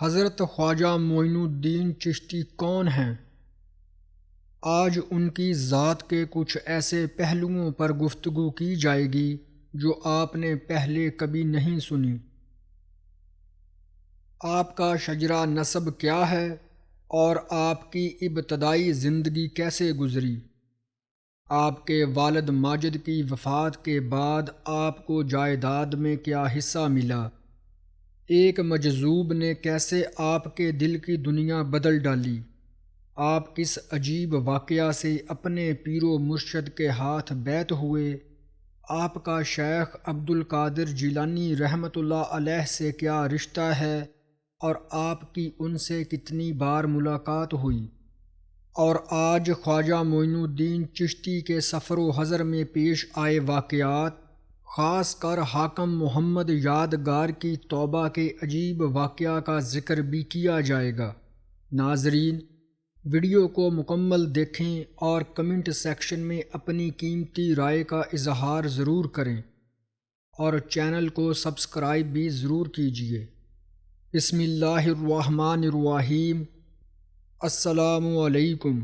حضرت خواجہ معین الدین چشتی کون ہیں؟ آج ان کی ذات کے کچھ ایسے پہلوؤں پر گفتگو کی جائے گی جو آپ نے پہلے کبھی نہیں سنی۔ آپ کا شجرہ نسب کیا ہے اور آپ کی ابتدائی زندگی کیسے گزری؟ آپ کے والد ماجد کی وفات کے بعد آپ کو جائیداد میں کیا حصہ ملا؟ ایک مجذوب نے کیسے آپ کے دل کی دنیا بدل ڈالی؟ آپ کس عجیب واقعہ سے اپنے پیر و مرشد کے ہاتھ بیعت ہوئے؟ آپ کا شیخ عبد القادر جیلانی رحمۃ اللہ علیہ سے کیا رشتہ ہے اور آپ کی ان سے کتنی بار ملاقات ہوئی؟ اور آج خواجہ معین الدین چشتی کے سفر و حضر میں پیش آئے واقعات، خاص کر حاکم محمد یادگار کی توبہ کے عجیب واقعہ کا ذکر بھی کیا جائے گا۔ ناظرین، ویڈیو کو مکمل دیکھیں اور کمنٹ سیکشن میں اپنی قیمتی رائے کا اظہار ضرور کریں اور چینل کو سبسکرائب بھی ضرور کیجیے۔ بسم اللہ الرحمن الرحیم۔ السلام علیکم۔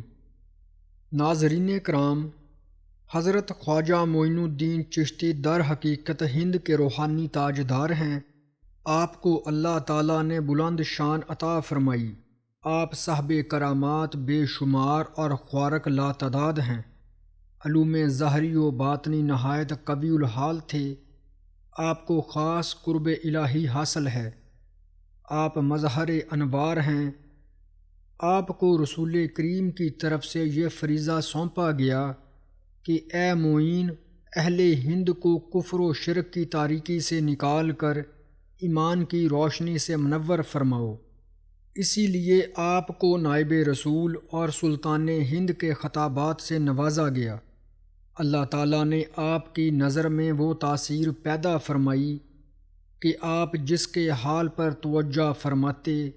ناظرین کرام، حضرت خواجہ معین الدین چشتی در حقیقت ہند کے روحانی تاجدار ہیں۔ آپ کو اللہ تعالیٰ نے بلند شان عطا فرمائی۔ آپ صاحب کرامات بے شمار اور خوارق لا تعداد ہیں۔ علوم ظاہری و باطنی نہایت قوی الحال تھے۔ آپ کو خاص قرب الہی حاصل ہے۔ آپ مظہر انوار ہیں۔ آپ کو رسول کریم کی طرف سے یہ فریضہ سونپا گیا کہ اے معین، اہل ہند کو کفر و شرک کی تاریکی سے نکال کر ایمان کی روشنی سے منور فرماؤ۔ اسی لیے آپ کو نائب رسول اور سلطان ہند کے خطابات سے نوازا گیا۔ اللہ تعالیٰ نے آپ کی نظر میں وہ تاثیر پیدا فرمائی کہ آپ جس کے حال پر توجہ فرماتے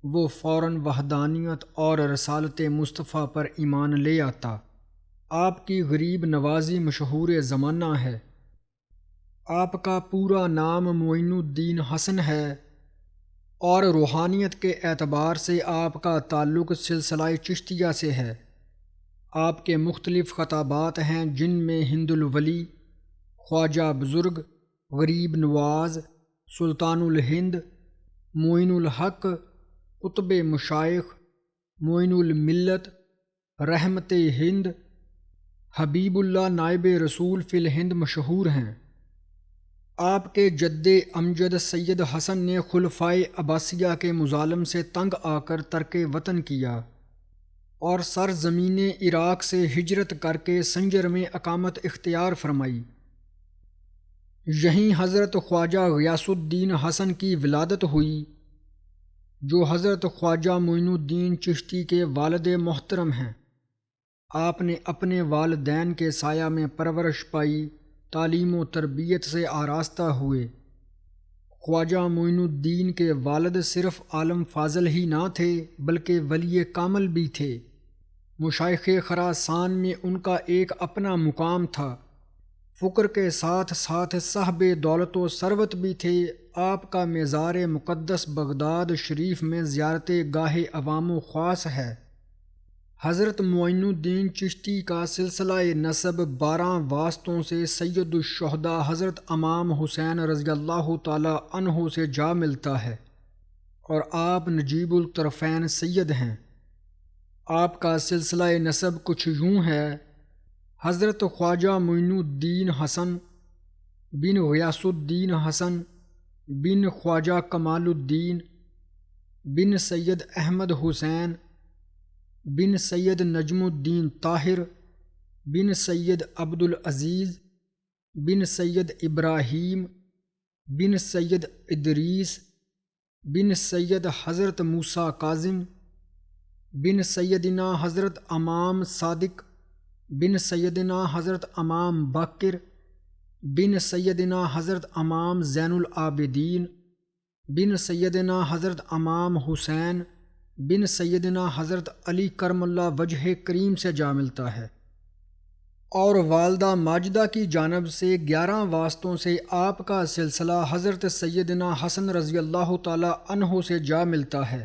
وہ فوراً وحدانیت اور رسالت مصطفیٰ پر ایمان لے آتا۔ آپ کی غریب نوازی مشہور زمانہ ہے۔ آپ کا پورا نام معین الدین حسن ہے اور روحانیت کے اعتبار سے آپ کا تعلق سلسلہ چشتیہ سے ہے۔ آپ کے مختلف خطابات ہیں جن میں ہند الولی، خواجہ بزرگ، غریب نواز، سلطان الہند، معین الحق، قطب مشائخ، معین الملت، رحمت ہند، حبیب اللہ نائب رسول فی الہند مشہور ہیں۔ آپ کے جد امجد سید حسن نے خلفائے عباسیہ کے مظالم سے تنگ آ کر ترک وطن کیا اور سرزمین عراق سے ہجرت کر کے سنجر میں اقامت اختیار فرمائی۔ یہیں حضرت خواجہ غیاث الدین حسن کی ولادت ہوئی جو حضرت خواجہ معین الدین چشتی کے والد محترم ہیں۔ آپ نے اپنے والدین کے سایہ میں پرورش پائی، تعلیم و تربیت سے آراستہ ہوئے۔ خواجہ معین الدین کے والد صرف عالم فاضل ہی نہ تھے بلکہ ولی کامل بھی تھے۔ مشائخ خراسان میں ان کا ایک اپنا مقام تھا۔ فقر کے ساتھ ساتھ صاحب دولت و ثروت بھی تھے۔ آپ کا مزار مقدس بغداد شریف میں زیارت گاہ عوام و خاص ہے۔ حضرت معین الدین چشتی کا سلسلہ نسب 12 واسطوں سے سید الشہداء حضرت امام حسین رضی اللہ تعالی عنہ سے جا ملتا ہے اور آپ نجیب الطرفین سید ہیں۔ آپ کا سلسلہ نسب کچھ یوں ہے: حضرت خواجہ معین الدین حسن بن غیاث الدین حسن بن خواجہ کمال الدین بن سید احمد حسین بن سید نجم الدین طاہر بن سید عبد العزیز بن سید ابراہیم بن سید ادریس بن سید حضرت موسیٰ کاظم بن سیدنا حضرت امام صادق بن سیدنا حضرت امام باقر بن سیدنا حضرت امام زین العابدین بن سیدنا حضرت امام حسین بن سیدنا حضرت علی کرم اللہ وجہ کریم سے جا ملتا ہے۔ اور والدہ ماجدہ کی جانب سے 11 واسطوں سے آپ کا سلسلہ حضرت سیدنا حسن رضی اللہ تعالی عنہ سے جا ملتا ہے۔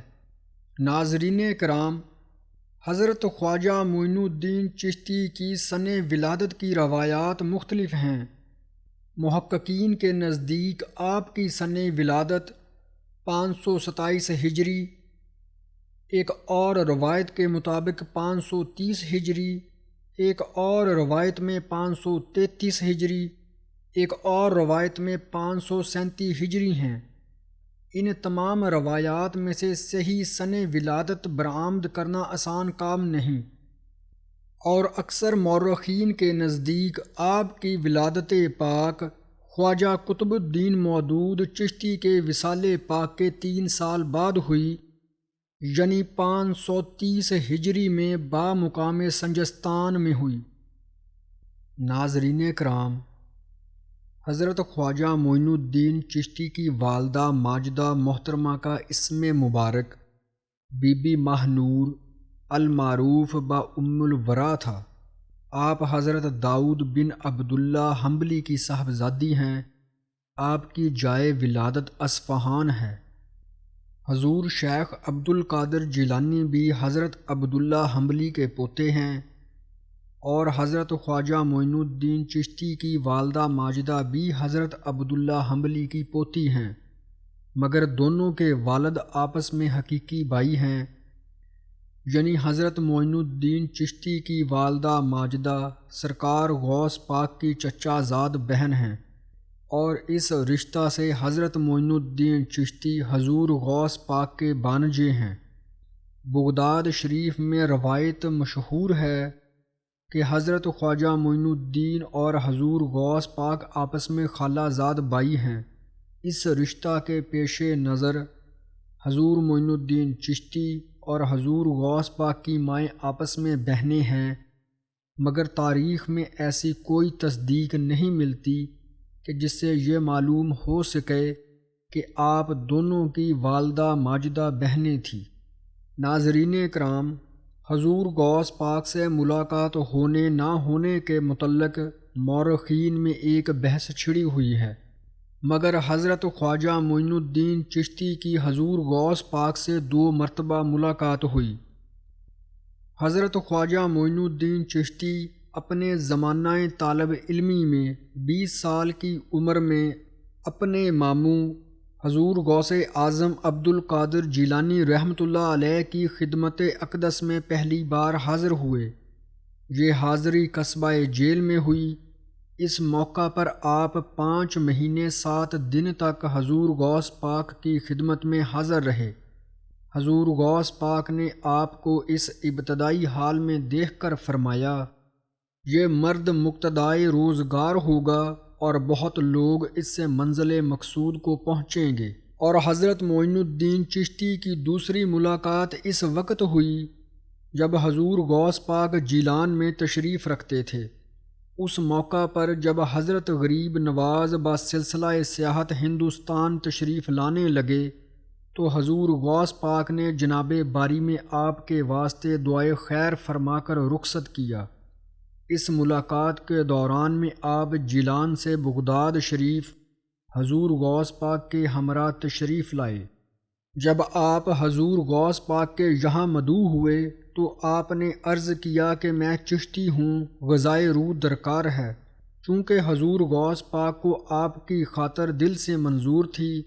ناظرین کرام، حضرت خواجہ معین الدین چشتی کی سن ولادت کی روایات مختلف ہیں۔ محققین کے نزدیک آپ کی سن ولادت 527 ہجری، ایک اور روایت کے مطابق 530 ہجری، ایک اور روایت میں 533 ہجری، ایک اور روایت میں 537 ہجری ہیں۔ ان تمام روایات میں سے صحیح سن ولادت برآمد کرنا آسان کام نہیں، اور اکثر مورخین کے نزدیک آپ کی ولادت پاک خواجہ قطب الدین مودود چشتی کے وصال پاک کے 3 سال بعد ہوئی، یعنی 530 ہجری میں بامقام سنجستان میں ہوئی۔ ناظرین کرام، حضرت خواجہ معین الدین چشتی کی والدہ ماجدہ محترمہ کا اسم مبارک بی بی ماہ نور المعروف با ام الورا تھا۔ آپ حضرت داؤد بن عبداللہ حنبلی کی صاحبزادی ہیں۔ آپ کی جائے ولادت اصفہان ہے۔ حضور شیخ عبد القادر جیلانی بھی حضرت عبداللہ حنبلی کے پوتے ہیں، اور حضرت خواجہ معین الدین چشتی کی والدہ ماجدہ بھی حضرت عبداللہ حنبلی کی پوتی ہیں، مگر دونوں کے والد آپس میں حقیقی بھائی ہیں، یعنی حضرت معین الدین چشتی کی والدہ ماجدہ سرکار غوث پاک کی چچا زاد بہن ہیں، اور اس رشتہ سے حضرت معین الدین چشتی حضور غوث پاک کے بانجے ہیں۔ بغداد شریف میں روایت مشہور ہے کہ حضرت خواجہ معین الدین اور حضور غوث پاک آپس میں خالہ زاد بھائی ہیں۔ اس رشتہ کے پیش نظر حضور معین الدین چشتی اور حضور غوث پاک کی مائیں آپس میں بہنیں ہیں، مگر تاریخ میں ایسی کوئی تصدیق نہیں ملتی کہ جس سے یہ معلوم ہو سکے کہ آپ دونوں کی والدہ ماجدہ بہنیں تھیں۔ ناظرین کرام، حضور غوث پاک سے ملاقات ہونے نہ ہونے کے متعلق مورخین میں ایک بحث چھڑی ہوئی ہے، مگر حضرت خواجہ معین الدین چشتی کی حضور غوث پاک سے 2 مرتبہ ملاقات ہوئی۔ حضرت خواجہ معین الدین چشتی اپنے زمانہ طالب علمی میں 20 سال کی عمر میں اپنے ماموں حضور غوث اعظم عبد القادر جیلانی رحمۃ اللہ علیہ کی خدمت اقدس میں پہلی بار حاضر ہوئے۔ یہ حاضری قصبہ جیل میں ہوئی۔ اس موقع پر آپ 5 مہینے 7 دن تک حضور غوث پاک کی خدمت میں حاضر رہے۔ حضور غوث پاک نے آپ کو اس ابتدائی حال میں دیکھ کر فرمایا، یہ مرد مقتدائے روزگار ہوگا اور بہت لوگ اس سے منزل مقصود کو پہنچیں گے۔ اور حضرت معین الدین چشتی کی دوسری ملاقات اس وقت ہوئی جب حضور غوث پاک جیلان میں تشریف رکھتے تھے۔ اس موقع پر جب حضرت غریب نواز با سلسلہ سیاحت ہندوستان تشریف لانے لگے تو حضور غوث پاک نے جناب باری میں آپ کے واسطے دعائے خیر فرما کر رخصت کیا۔ اس ملاقات کے دوران میں آپ جیلان سے بغداد شریف حضور غوث پاک کے ہمراہ تشریف لائے۔ جب آپ حضور غوث پاک کے یہاں مدعو ہوئے تو آپ نے عرض کیا کہ میں چشتی ہوں، غذائے روح درکار ہے۔ چونکہ حضور غوث پاک کو آپ کی خاطر دل سے منظور تھی،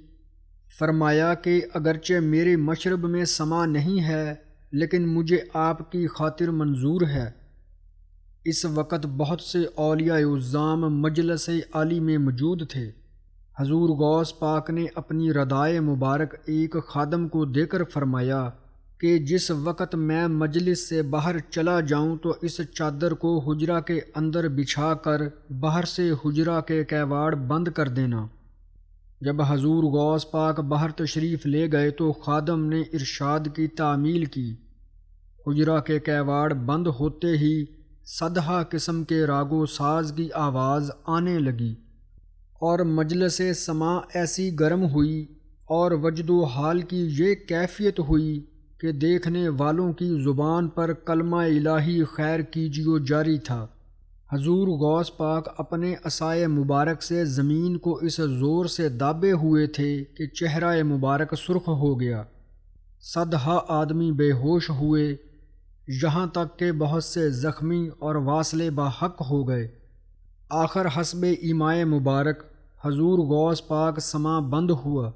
فرمایا کہ اگرچہ میرے مشرب میں سما نہیں ہے لیکن مجھے آپ کی خاطر منظور ہے۔ اس وقت بہت سے اولیاء اعظام مجلس عالی میں موجود تھے۔ حضور غوث پاک نے اپنی ردائے مبارک ایک خادم کو دے کر فرمایا کہ جس وقت میں مجلس سے باہر چلا جاؤں تو اس چادر کو حجرہ کے اندر بچھا کر باہر سے حجرہ کے کیواڑ بند کر دینا۔ جب حضور غوث پاک باہر تشریف لے گئے تو خادم نے ارشاد کی تعمیل کی۔ حجرہ کے کیواڑ بند ہوتے ہی صدہا قسم کے راگ و ساز کی آواز آنے لگی اور مجلس سماع ایسی گرم ہوئی اور وجد و حال کی یہ کیفیت ہوئی کہ دیکھنے والوں کی زبان پر کلمہ الہی خیر کیجیو جاری تھا۔ حضور غوث پاک اپنے عصائے مبارک سے زمین کو اس زور سے دابے ہوئے تھے کہ چہرہ مبارک سرخ ہو گیا۔ صدہا آدمی بے ہوش ہوئے، یہاں تک کہ بہت سے زخمی اور واصلے بحق ہو گئے۔ آخر حسب ایمائے مبارک حضور غوث پاک سماں بند ہوا۔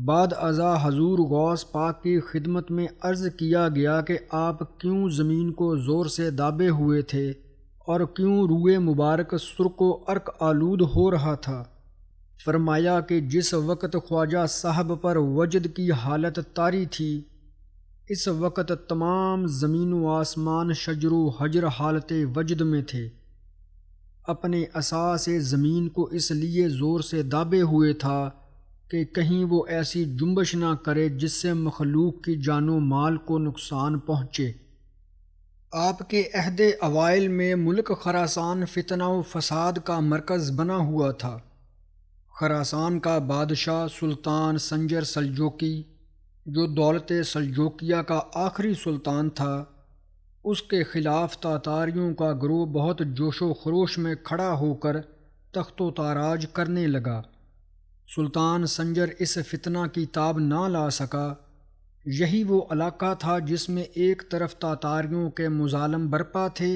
بعد ازاں حضور غوث پاک کی خدمت میں عرض کیا گیا کہ آپ کیوں زمین کو زور سے دابے ہوئے تھے اور کیوں روئے مبارک سرخ و عرق آلود ہو رہا تھا؟ فرمایا کہ جس وقت خواجہ صاحب پر وجد کی حالت طاری تھی، اس وقت تمام زمین و آسمان شجر و حجر حالت وجد میں تھے۔ اپنے عصا سے زمین کو اس لیے زور سے دابے ہوئے تھا کہ کہیں وہ ایسی جنبش نہ کرے جس سے مخلوق کی جان و مال کو نقصان پہنچے۔ آپ کے عہد اوائل میں ملک خراسان فتنہ و فساد کا مرکز بنا ہوا تھا۔ خراسان کا بادشاہ سلطان سنجر سلجوقی، جو دولت سلجوقیہ کا آخری سلطان تھا، اس کے خلاف تاتاریوں کا گروہ بہت جوش و خروش میں کھڑا ہو کر تخت و تاراج کرنے لگا۔ سلطان سنجر اس فتنہ کی تاب نہ لا سکا۔ یہی وہ علاقہ تھا جس میں ایک طرف تاتاریوں کے مظالم برپا تھے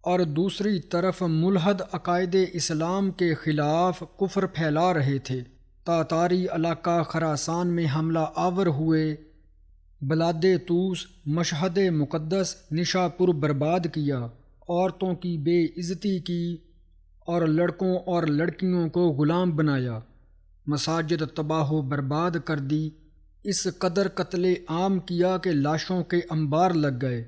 اور دوسری طرف ملحد عقائد اسلام کے خلاف کفر پھیلا رہے تھے۔ تاتاری علاقہ خراسان میں حملہ آور ہوئے، بلاد طوس، مشہد مقدس، نشاپور برباد کیا، عورتوں کی بے عزتی کی اور لڑکوں اور لڑکیوں کو غلام بنایا، مساجد تباہ و برباد کر دی، اس قدر قتل عام کیا کہ لاشوں کے انبار لگ گئے۔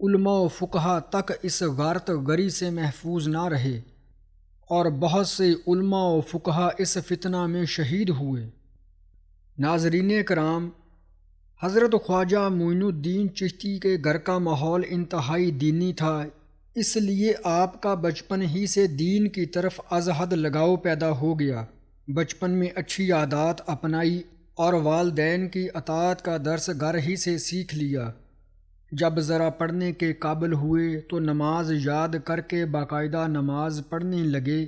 علماء و فقہا تک اس غارت غری سے محفوظ نہ رہے اور بہت سے علماء و فقہا اس فتنہ میں شہید ہوئے۔ ناظرین کرام، حضرت خواجہ معین الدین چشتی کے گھر کا ماحول انتہائی دینی تھا، اس لیے آپ کا بچپن ہی سے دین کی طرف از حد لگاؤ پیدا ہو گیا۔ بچپن میں اچھی عادات اپنائی اور والدین کی اطاعت کا درس گھر ہی سے سیکھ لیا۔ جب ذرا پڑھنے کے قابل ہوئے تو نماز یاد کر کے باقاعدہ نماز پڑھنے لگے۔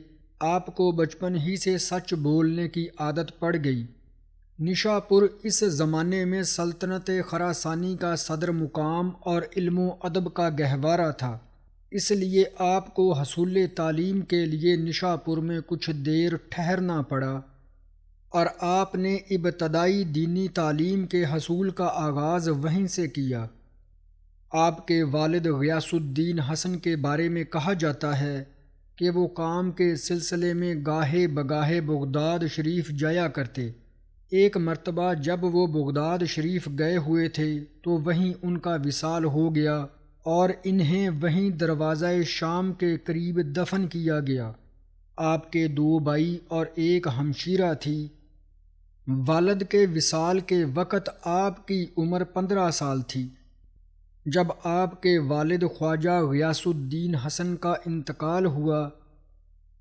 آپ کو بچپن ہی سے سچ بولنے کی عادت پڑ گئی۔ نشاپور اس زمانے میں سلطنت خراسانی کا صدر مقام اور علم و ادب کا گہوارہ تھا، اس لیے آپ کو حصول تعلیم کے لیے نشاپور میں کچھ دیر ٹھہرنا پڑا اور آپ نے ابتدائی دینی تعلیم کے حصول کا آغاز وہیں سے کیا۔ آپ کے والد غیاث الدین حسن کے بارے میں کہا جاتا ہے کہ وہ کام کے سلسلے میں گاہے بگاہے بغداد شریف جایا کرتے۔ ایک مرتبہ جب وہ بغداد شریف گئے ہوئے تھے تو وہیں ان کا وصال ہو گیا اور انہیں وہیں دروازہ شام کے قریب دفن کیا گیا۔ آپ کے 2 بھائی اور ایک ہمشیرہ تھی۔ والد کے وصال کے وقت آپ کی عمر 15 سال تھی۔ جب آپ کے والد خواجہ غیاث الدین حسن کا انتقال ہوا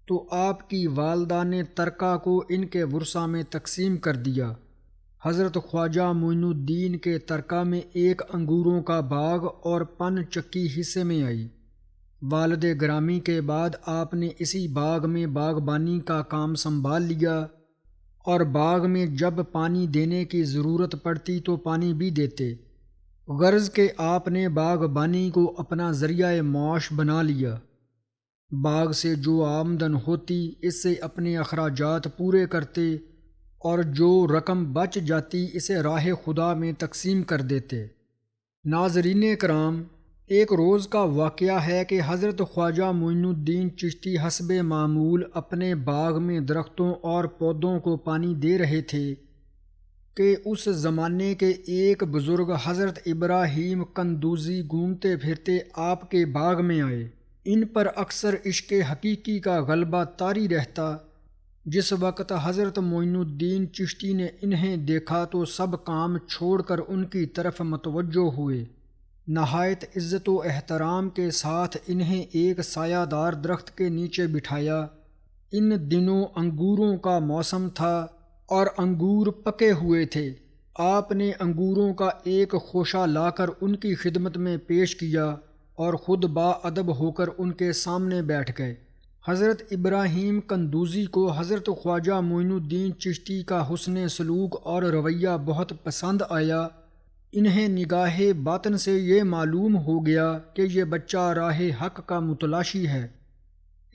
تو آپ کی والدہ نے ترکہ کو ان کے ورثہ میں تقسیم کر دیا۔ حضرت خواجہ معین الدین کے ترکہ میں ایک انگوروں کا باغ اور پن چکی حصے میں آئی۔ والد گرامی کے بعد آپ نے اسی باغ میں باغبانی کا کام سنبھال لیا اور باغ میں جب پانی دینے کی ضرورت پڑتی تو پانی بھی دیتے، غرض کہ آپ نے باغبانی کو اپنا ذریعہ معاش بنا لیا۔ باغ سے جو آمدن ہوتی اس سے اپنے اخراجات پورے کرتے اور جو رقم بچ جاتی اسے راہ خدا میں تقسیم کر دیتے۔ ناظرین کرام، ایک روز کا واقعہ ہے کہ حضرت خواجہ معین الدین چشتی حسب معمول اپنے باغ میں درختوں اور پودوں کو پانی دے رہے تھے کہ اس زمانے کے ایک بزرگ حضرت ابراہیم قندوزی گھومتے پھرتے آپ کے باغ میں آئے۔ ان پر اکثر عشق حقیقی کا غلبہ طاری رہتا۔ جس وقت حضرت معین الدین چشتی نے انہیں دیکھا تو سب کام چھوڑ کر ان کی طرف متوجہ ہوئے۔ نہایت عزت و احترام کے ساتھ انہیں ایک سایہ دار درخت کے نیچے بٹھایا۔ ان دنوں انگوروں کا موسم تھا اور انگور پکے ہوئے تھے۔ آپ نے انگوروں کا ایک خوشہ لا کر ان کی خدمت میں پیش کیا اور خود با ادب ہو کر ان کے سامنے بیٹھ گئے۔ حضرت ابراہیم قندوزی کو حضرت خواجہ معین الدین چشتی کا حسن سلوک اور رویہ بہت پسند آیا۔ انہیں نگاہ باطن سے یہ معلوم ہو گیا کہ یہ بچہ راہ حق کا متلاشی ہے،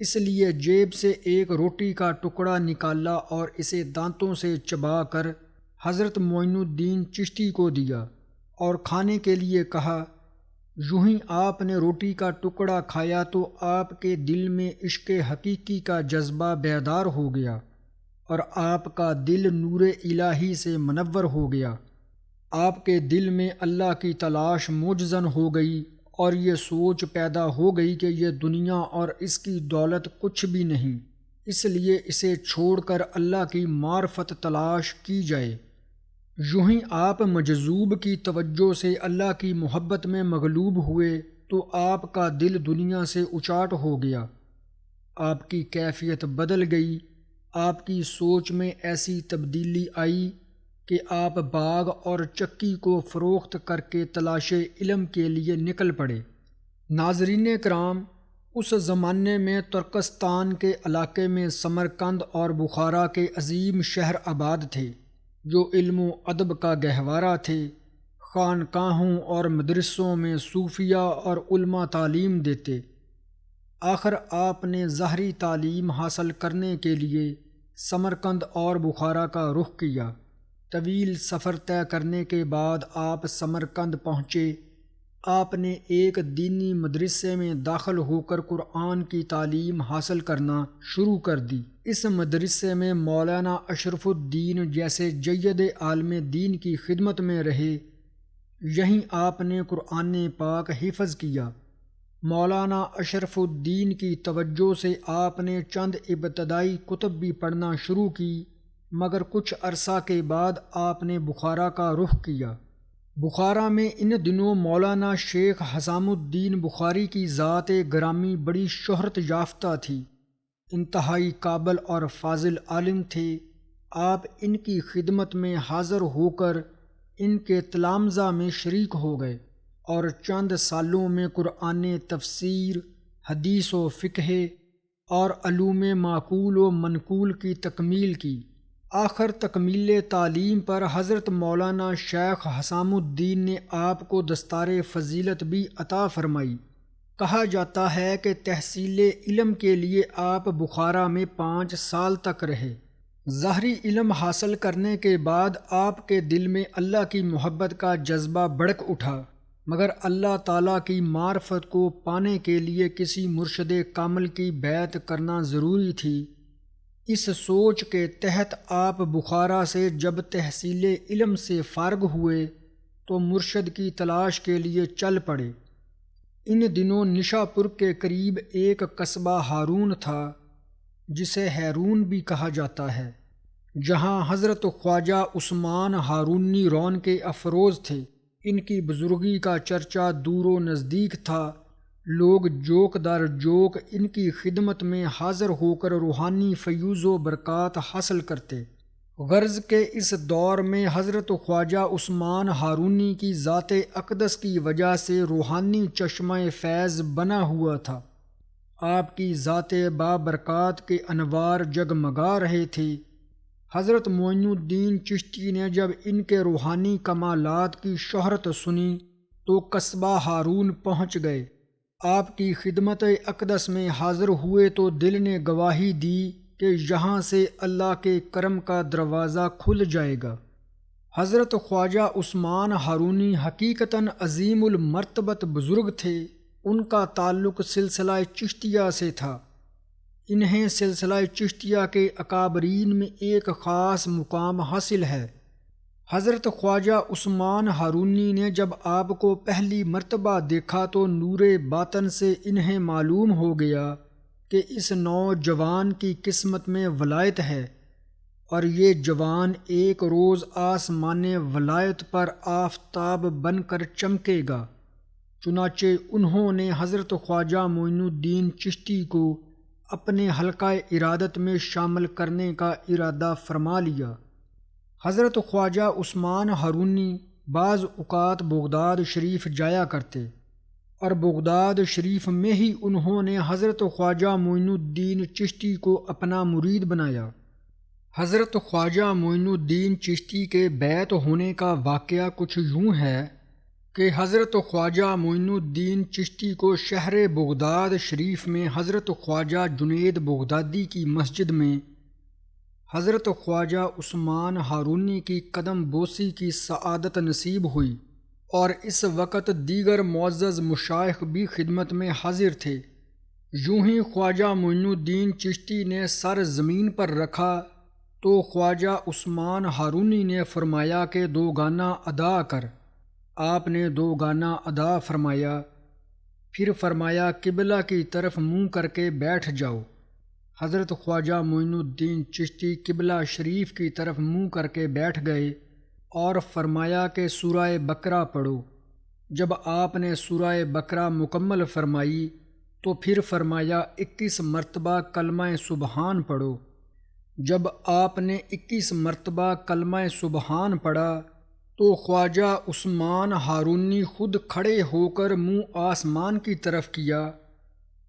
اس لیے جیب سے ایک روٹی کا ٹکڑا نکالا اور اسے دانتوں سے چبا کر حضرت معین الدین چشتی کو دیا اور کھانے کے لیے کہا۔ یوں ہی آپ نے روٹی کا ٹکڑا کھایا تو آپ کے دل میں عشق حقیقی کا جذبہ بیدار ہو گیا اور آپ کا دل نور الہی سے منور ہو گیا۔ آپ کے دل میں اللہ کی تلاش موجزن ہو گئی اور یہ سوچ پیدا ہو گئی کہ یہ دنیا اور اس کی دولت کچھ بھی نہیں، اس لیے اسے چھوڑ کر اللہ کی معرفت تلاش کی جائے۔ یوں ہی آپ مجذوب کی توجہ سے اللہ کی محبت میں مغلوب ہوئے تو آپ کا دل دنیا سے اچاٹ ہو گیا، آپ کی کیفیت بدل گئی، آپ کی سوچ میں ایسی تبدیلی آئی کہ آپ باغ اور چکی کو فروخت کر کے تلاش علم کے لیے نکل پڑے۔ ناظرین کرام، اس زمانے میں ترکستان کے علاقے میں سمرقند اور بخارا کے عظیم شہر آباد تھے جو علم و ادب کا گہوارہ تھے۔ خانقاہوں اور مدرسوں میں صوفیہ اور علماء تعلیم دیتے۔ آخر آپ نے ظاہری تعلیم حاصل کرنے کے لیے سمرقند اور بخارا کا رخ کیا۔ طویل سفر طے کرنے کے بعد آپ سمرقند پہنچے۔ آپ نے ایک دینی مدرسے میں داخل ہو کر قرآن کی تعلیم حاصل کرنا شروع کر دی۔ اس مدرسے میں مولانا اشرف الدین جیسے جید عالم دین کی خدمت میں رہے۔ یہیں آپ نے قرآن پاک حفظ کیا۔ مولانا اشرف الدین کی توجہ سے آپ نے چند ابتدائی کتب بھی پڑھنا شروع کی، مگر کچھ عرصہ کے بعد آپ نے بخارا کا رخ کیا۔ بخارا میں ان دنوں مولانا شیخ حسام الدین بخاری کی ذات گرامی بڑی شہرت یافتہ تھی۔ انتہائی قابل اور فاضل عالم تھے۔ آپ ان کی خدمت میں حاضر ہو کر ان کے تلامذہ میں شریک ہو گئے اور چند سالوں میں قرآن تفسیر، حدیث و فقہ اور علوم معقول و منقول کی تکمیل کی۔ آخر تکمیل تعلیم پر حضرت مولانا شیخ حسام الدین نے آپ کو دستار فضیلت بھی عطا فرمائی۔ کہا جاتا ہے کہ تحصیل علم کے لیے آپ بخارا میں 5 سال تک رہے۔ ظاہری علم حاصل کرنے کے بعد آپ کے دل میں اللہ کی محبت کا جذبہ بڑک اٹھا، مگر اللہ تعالیٰ کی معرفت کو پانے کے لیے کسی مرشد کامل کی بیعت کرنا ضروری تھی۔ اس سوچ کے تحت آپ بخارا سے جب تحصیل علم سے فارغ ہوئے تو مرشد کی تلاش کے لیے چل پڑے۔ ان دنوں نشاپور کے قریب ایک قصبہ ہارون تھا جسے ہیرون بھی کہا جاتا ہے، جہاں حضرت خواجہ عثمان ہارونی رون کے افروز تھے۔ ان کی بزرگی کا چرچا دور و نزدیک تھا۔ لوگ جوک در جوک ان کی خدمت میں حاضر ہو کر روحانی فیوز و برکات حاصل کرتے۔ غرض کے اس دور میں حضرت خواجہ عثمان ہارونی کی ذات اقدس کی وجہ سے روحانی چشمہ فیض بنا ہوا تھا۔ آپ کی ذات بابرکات کے انوار جگمگا رہے تھے۔ حضرت معین الدین چشتی نے جب ان کے روحانی کمالات کی شہرت سنی تو قصبہ ہارون پہنچ گئے۔ آپ کی خدمت اقدس میں حاضر ہوئے تو دل نے گواہی دی کہ یہاں سے اللہ کے کرم کا دروازہ کھل جائے گا۔ حضرت خواجہ عثمان ہارونی حقیقتاً عظیم المرتبت بزرگ تھے۔ ان کا تعلق سلسلہ چشتیہ سے تھا۔ انہیں سلسلہ چشتیہ کے اکابرین میں ایک خاص مقام حاصل ہے۔ حضرت خواجہ عثمان ہارونی نے جب آپ کو پہلی مرتبہ دیکھا تو نور باطن سے انہیں معلوم ہو گیا کہ اس نوجوان کی قسمت میں ولایت ہے اور یہ جوان ایک روز آسمان ولایت پر آفتاب بن کر چمکے گا۔ چنانچہ انہوں نے حضرت خواجہ معین الدین چشتی کو اپنے حلقہ ارادت میں شامل کرنے کا ارادہ فرما لیا۔ حضرت خواجہ عثمان ہارونی بعض اوقات بغداد شریف جایا کرتے اور بغداد شریف میں ہی انہوں نے حضرت خواجہ معین الدین چشتی کو اپنا مرید بنایا۔ حضرت خواجہ معین الدین چشتی کے بیعت ہونے کا واقعہ کچھ یوں ہے کہ حضرت خواجہ معین الدین چشتی کو شہر بغداد شریف میں حضرت خواجہ جنید بغدادی کی مسجد میں حضرت خواجہ عثمان ہارونی کی قدم بوسی کی سعادت نصیب ہوئی، اور اس وقت دیگر معزز مشائخ بھی خدمت میں حاضر تھے۔ یوں ہی خواجہ معین الدین چشتی نے سر زمین پر رکھا تو خواجہ عثمان ہارونی نے فرمایا کہ 2 گانا ادا کر۔ آپ نے 2 گانا ادا فرمایا، پھر فرمایا قبلہ کی طرف منہ کر کے بیٹھ جاؤ۔ حضرت خواجہ معین الدین چشتی قبلہ شریف کی طرف منہ کر کے بیٹھ گئے اور فرمایا کہ سورہ بقرہ پڑھو۔ جب آپ نے سورہ بقرہ مکمل فرمائی تو پھر فرمایا 21 مرتبہ کلمہ سبحان پڑھو۔ جب آپ نے 21 مرتبہ کلمہ سبحان پڑھا تو خواجہ عثمان ہارونی خود کھڑے ہو کر منہ آسمان کی طرف کیا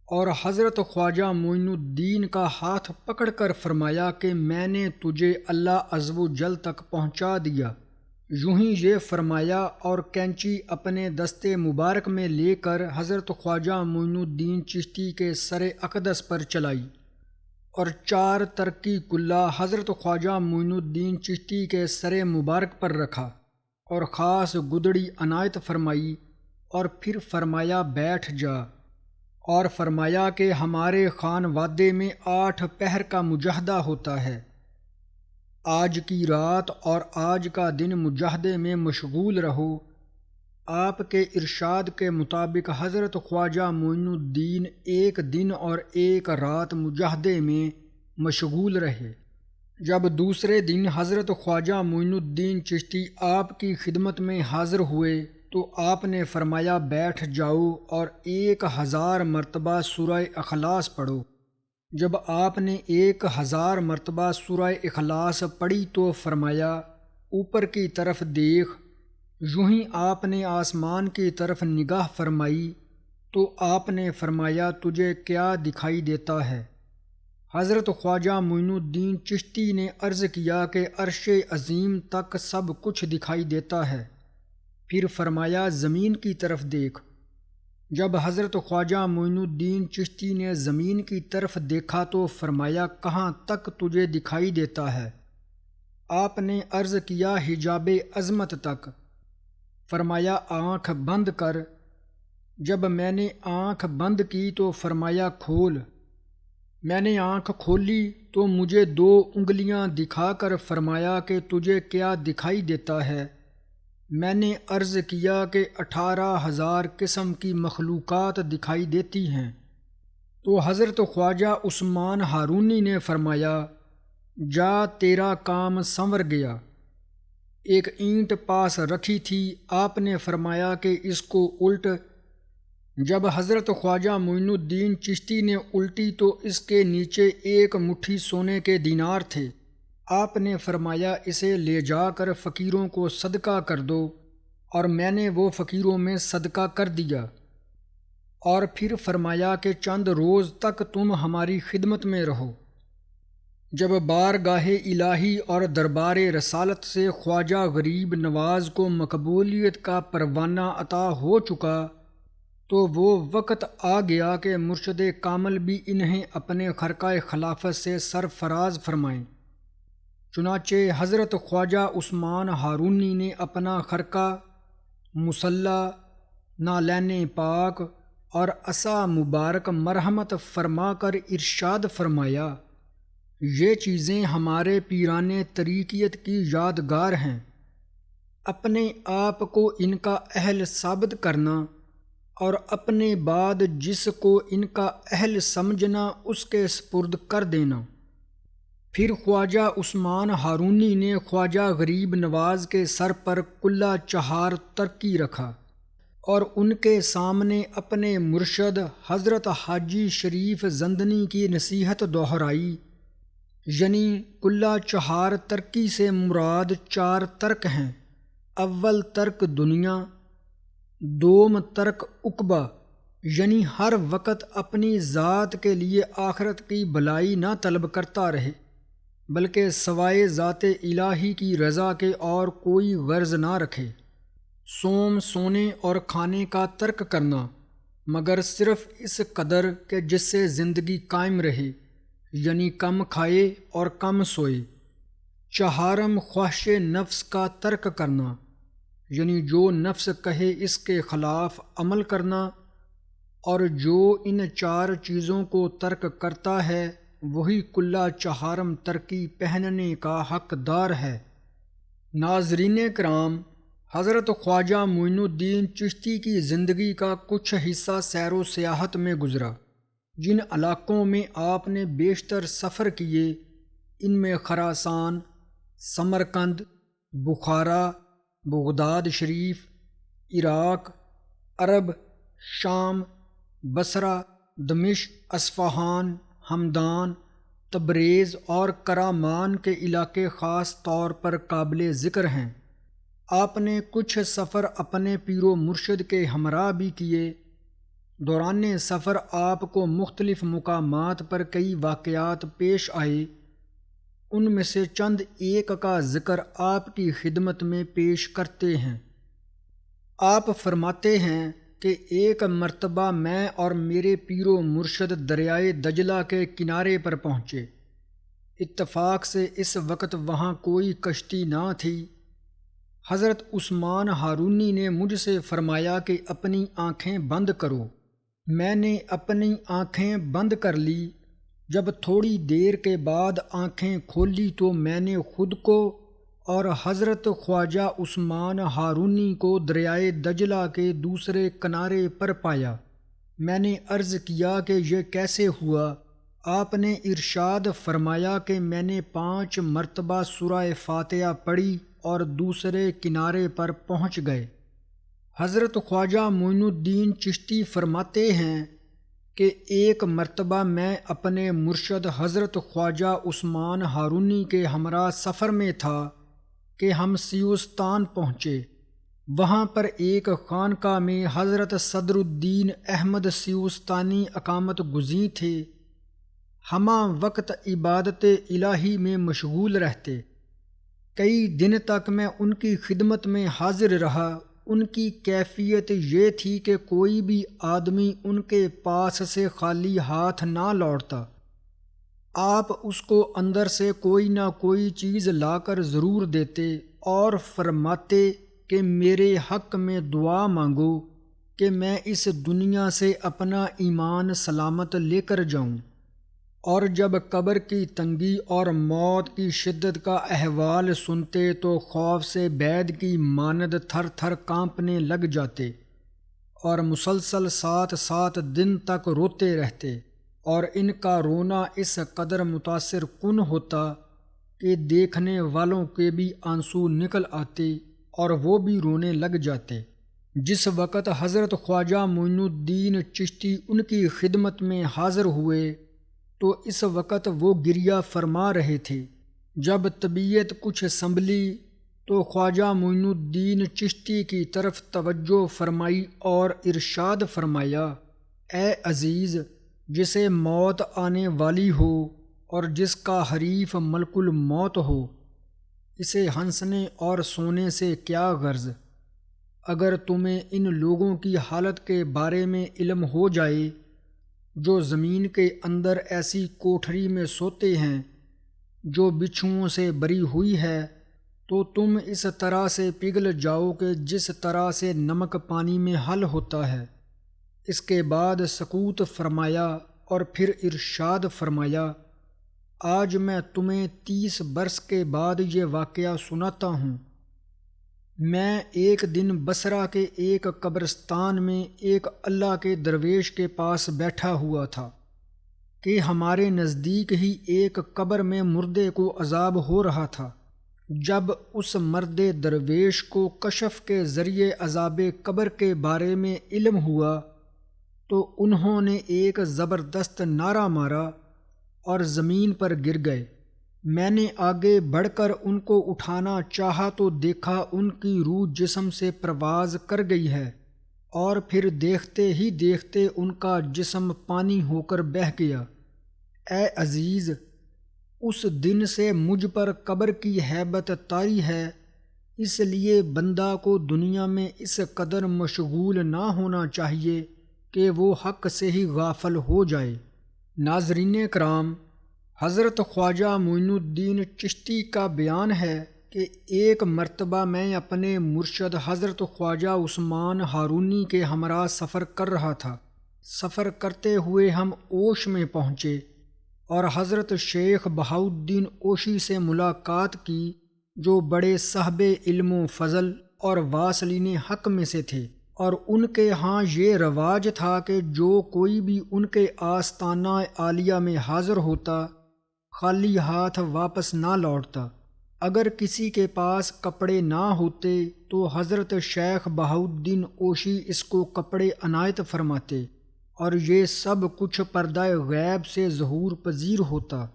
اور حضرت خواجہ معین الدین کا ہاتھ پکڑ کر فرمایا کہ میں نے تجھے اللہ عز و جل تک پہنچا دیا۔ یوں ہی یہ فرمایا اور کینچی اپنے دستے مبارک میں لے کر حضرت خواجہ معین الدین چشتی کے سر اقدس پر چلائی اور 4 ترکی کلہ حضرت خواجہ معین الدین چشتی کے سر مبارک پر رکھا اور خاص گدڑی عنایت فرمائی، اور پھر فرمایا بیٹھ جا، اور فرمایا کہ ہمارے خانوادے میں 8 پہر کا مجاہدہ ہوتا ہے، آج کی رات اور آج کا دن مجاہدے میں مشغول رہو۔ آپ کے ارشاد کے مطابق حضرت خواجہ معین الدین 1 دن اور 1 رات مجاہدے میں مشغول رہے۔ جب دوسرے دن حضرت خواجہ معین الدین چشتی آپ کی خدمت میں حاضر ہوئے تو آپ نے فرمایا بیٹھ جاؤ اور 1000 مرتبہ سورہ اخلاص پڑھو۔ جب آپ نے 1000 مرتبہ سورہ اخلاص پڑھی تو فرمایا اوپر کی طرف دیکھ۔ یوں ہی آپ نے آسمان کی طرف نگاہ فرمائی تو آپ نے فرمایا تجھے کیا دکھائی دیتا ہے؟ حضرت خواجہ معین الدین چشتی نے عرض کیا کہ عرش عظیم تک سب کچھ دکھائی دیتا ہے۔ پھر فرمایا زمین کی طرف دیکھ۔ جب حضرت خواجہ معین الدین چشتی نے زمین کی طرف دیکھا تو فرمایا کہاں تک تجھے دکھائی دیتا ہے؟ آپ نے عرض کیا حجاب عظمت تک۔ فرمایا آنکھ بند کر۔ جب میں نے آنکھ بند کی تو فرمایا کھول۔ میں نے آنکھ کھولی تو مجھے 2 انگلیاں دکھا کر فرمایا کہ تجھے کیا دکھائی دیتا ہے؟ میں نے عرض کیا کہ 18,000 قسم کی مخلوقات دکھائی دیتی ہیں۔ تو حضرت خواجہ عثمان ہارونی نے فرمایا جا تیرا کام سنور گیا۔ ایک اینٹ پاس رکھی تھی، آپ نے فرمایا کہ اس کو الٹ۔ جب حضرت خواجہ معین الدین چشتی نے الٹی تو اس کے نیچے 1 مٹھی سونے کے دینار تھے۔ آپ نے فرمایا اسے لے جا کر فقیروں کو صدقہ کر دو، اور میں نے وہ فقیروں میں صدقہ کر دیا، اور پھر فرمایا کہ چند روز تک تم ہماری خدمت میں رہو۔ جب بارگاہ الہی اور دربار رسالت سے خواجہ غریب نواز کو مقبولیت کا پروانہ عطا ہو چکا تو وہ وقت آ گیا کہ مرشد کامل بھی انہیں اپنے خرقہ خلافت سے سرفراز فرمائیں۔ چنانچہ حضرت خواجہ عثمان ہارونی نے اپنا خرقہ، مصلی، نالین پاک اور عصا مبارک مرحمت فرما کر ارشاد فرمایا یہ چیزیں ہمارے پیران طریقیت کی یادگار ہیں، اپنے آپ کو ان کا اہل ثابت کرنا اور اپنے بعد جس کو ان کا اہل سمجھنا اس کے سپرد کر دینا۔ پھر خواجہ عثمان ہارونی نے خواجہ غریب نواز کے سر پر کلہ 4 ترکی رکھا اور ان کے سامنے اپنے مرشد حضرت حاجی شریف زندنی کی نصیحت دہرائی، یعنی کلہ 4 ترکی سے مراد 4 ترک ہیں۔ اول ترک دنیا، دوم ترک عقبہ، یعنی ہر وقت اپنی ذات کے لیے آخرت کی بھلائی نہ طلب کرتا رہے، بلکہ سوائے ذات الہی کی رضا کے اور کوئی غرض نہ رکھے۔ سونے اور کھانے کا ترک کرنا، مگر صرف اس قدر کہ جس سے زندگی قائم رہے، یعنی کم کھائے اور کم سوئے۔ چہارم خواہش نفس کا ترک کرنا، یعنی جو نفس کہے اس کے خلاف عمل کرنا، اور جو ان چار چیزوں کو ترک کرتا ہے وہی کلہ چہارم ترکی پہننے کا حقدار ہے۔ ناظرین کرام، حضرت خواجہ معین الدین چشتی کی زندگی کا کچھ حصہ سیر و سیاحت میں گزرا۔ جن علاقوں میں آپ نے بیشتر سفر کیے ان میں خراسان، سمرقند، بخارا، بغداد شریف، عراق، عرب، شام، بصرہ، دمشق، اصفہان، ہمدان، تبریز اور کرامان کے علاقے خاص طور پر قابل ذکر ہیں۔ آپ نے کچھ سفر اپنے پیر و مرشد کے ہمراہ بھی کیے۔ دوران سفر آپ کو مختلف مقامات پر کئی واقعات پیش آئے، ان میں سے چند ایک کا ذکر آپ کی خدمت میں پیش کرتے ہیں۔ آپ فرماتے ہیں کہ ایک مرتبہ میں اور میرے پیر و مرشد دریائے دجلہ کے کنارے پر پہنچے۔ اتفاق سے اس وقت وہاں کوئی کشتی نہ تھی۔ حضرت عثمان ہارونی نے مجھ سے فرمایا کہ اپنی آنکھیں بند کرو۔ میں نے اپنی آنکھیں بند کر لی۔ جب تھوڑی دیر کے بعد آنکھیں کھولی تو میں نے خود کو اور حضرت خواجہ عثمان ہارونی کو دریائے دجلہ کے دوسرے کنارے پر پایا۔ میں نے عرض کیا کہ یہ کیسے ہوا؟ آپ نے ارشاد فرمایا کہ میں نے 5 مرتبہ سورہ فاتحہ پڑھی اور دوسرے کنارے پر پہنچ گئے۔ حضرت خواجہ معین الدین چشتی فرماتے ہیں کہ ایک مرتبہ میں اپنے مرشد حضرت خواجہ عثمان ہارونی کے ہمراہ سفر میں تھا کہ ہم سیوستان پہنچے۔ وہاں پر ایک خانقاہ میں حضرت صدر الدین احمد سیوستانی اقامت گزین تھے۔ ہمہ وقت عبادت الہی میں مشغول رہتے۔ کئی دن تک میں ان کی خدمت میں حاضر رہا۔ ان کی کیفیت یہ تھی کہ کوئی بھی آدمی ان کے پاس سے خالی ہاتھ نہ لوٹتا۔ آپ اس کو اندر سے کوئی نہ کوئی چیز لا کر ضرور دیتے اور فرماتے کہ میرے حق میں دعا مانگو کہ میں اس دنیا سے اپنا ایمان سلامت لے کر جاؤں۔ اور جب قبر کی تنگی اور موت کی شدت کا احوال سنتے تو خوف سے بید کی مانند تھر تھر کانپنے لگ جاتے اور مسلسل 7 دن تک روتے رہتے، اور ان کا رونا اس قدر متاثر کن ہوتا کہ دیکھنے والوں کے بھی آنسو نکل آتے اور وہ بھی رونے لگ جاتے۔ جس وقت حضرت خواجہ معین الدین چشتی ان کی خدمت میں حاضر ہوئے تو اس وقت وہ گریہ فرما رہے تھے۔ جب طبیعت کچھ سنبھلی تو خواجہ معین الدین چشتی کی طرف توجہ فرمائی اور ارشاد فرمایا، اے عزیز، جسے موت آنے والی ہو اور جس کا حریف ملک الموت ہو، اسے ہنسنے اور سونے سے کیا غرض؟ اگر تمہیں ان لوگوں کی حالت کے بارے میں علم ہو جائے جو زمین کے اندر ایسی کوٹھری میں سوتے ہیں جو بچھوؤں سے بری ہوئی ہے، تو تم اس طرح سے پگھل جاؤ کہ جس طرح سے نمک پانی میں حل ہوتا ہے۔ اس کے بعد سکوت فرمایا اور پھر ارشاد فرمایا، آج میں تمہیں 30 برس کے بعد یہ واقعہ سناتا ہوں۔ میں ایک دن بصرہ کے ایک قبرستان میں ایک اللہ کے درویش کے پاس بیٹھا ہوا تھا کہ ہمارے نزدیک ہی ایک قبر میں مردے کو عذاب ہو رہا تھا۔ جب اس مرد درویش کو کشف کے ذریعے عذاب قبر کے بارے میں علم ہوا تو انہوں نے ایک زبردست نعرہ مارا اور زمین پر گر گئے۔ میں نے آگے بڑھ کر ان کو اٹھانا چاہا تو دیکھا ان کی روح جسم سے پرواز کر گئی ہے اور پھر دیکھتے ہی دیکھتے ان کا جسم پانی ہو کر بہہ گیا۔ اے عزیز، اس دن سے مجھ پر قبر کی ہیبت طاری ہے، اس لیے بندہ کو دنیا میں اس قدر مشغول نہ ہونا چاہیے کہ وہ حق سے ہی غافل ہو جائے۔ ناظرین کرام، حضرت خواجہ معین الدین چشتی کا بیان ہے کہ ایک مرتبہ میں اپنے مرشد حضرت خواجہ عثمان ہارونی کے ہمراہ سفر کر رہا تھا۔ سفر کرتے ہوئے ہم اوش میں پہنچے اور حضرت شیخ بہاؤالدین اوشی سے ملاقات کی، جو بڑے صاحب علم و فضل اور واصلین حق میں سے تھے، اور ان کے ہاں یہ رواج تھا کہ جو کوئی بھی ان کے آستانہ عالیہ میں حاضر ہوتا خالی ہاتھ واپس نہ لوٹتا۔ اگر کسی کے پاس کپڑے نہ ہوتے تو حضرت شیخ بہاؤالدین اوشی اس کو کپڑے عنایت فرماتے، اور یہ سب کچھ پردہ غیب سے ظہور پذیر ہوتا۔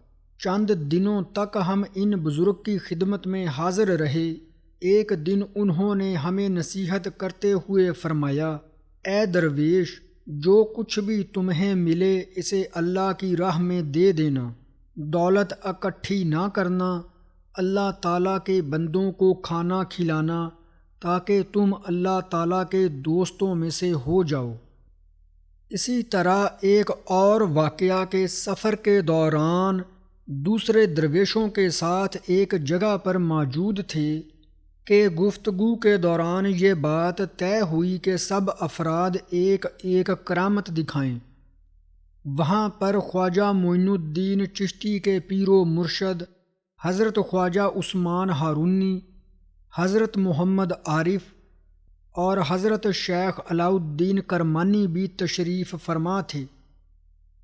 چند دنوں تک ہم ان بزرگ کی خدمت میں حاضر رہے۔ ایک دن انہوں نے ہمیں نصیحت کرتے ہوئے فرمایا، اے درویش، جو کچھ بھی تمہیں ملے اسے اللہ کی راہ میں دے دینا، دولت اکٹھی نہ کرنا، اللہ تعالیٰ کے بندوں کو کھانا کھلانا تاکہ تم اللہ تعالیٰ کے دوستوں میں سے ہو جاؤ۔ اسی طرح ایک اور واقعہ کے سفر کے دوران دوسرے درویشوں کے ساتھ ایک جگہ پر موجود تھے کہ گفتگو کے دوران یہ بات طے ہوئی کہ سب افراد ایک ایک کرامت دکھائیں۔ وہاں پر خواجہ معین الدین چشتی کے پیر و مرشد حضرت خواجہ عثمان ہارونی، حضرت محمد عارف اور حضرت شیخ علاء الدین کرمانی بھی تشریف فرما تھے۔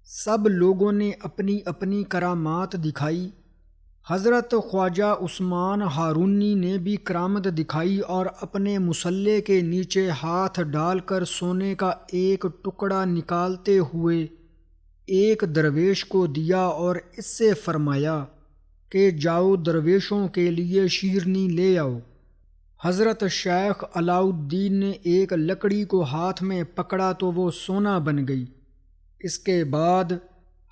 سب لوگوں نے اپنی اپنی کرامات دکھائی۔ حضرت خواجہ عثمان ہارونی نے بھی کرامت دکھائی اور اپنے مصلے کے نیچے ہاتھ ڈال کر سونے کا ایک ٹکڑا نکالتے ہوئے ایک درویش کو دیا اور اس سے فرمایا کہ جاؤ درویشوں کے لیے شیرنی لے آؤ۔ حضرت شیخ علاء الدین نے ایک لکڑی کو ہاتھ میں پکڑا تو وہ سونا بن گئی۔ اس کے بعد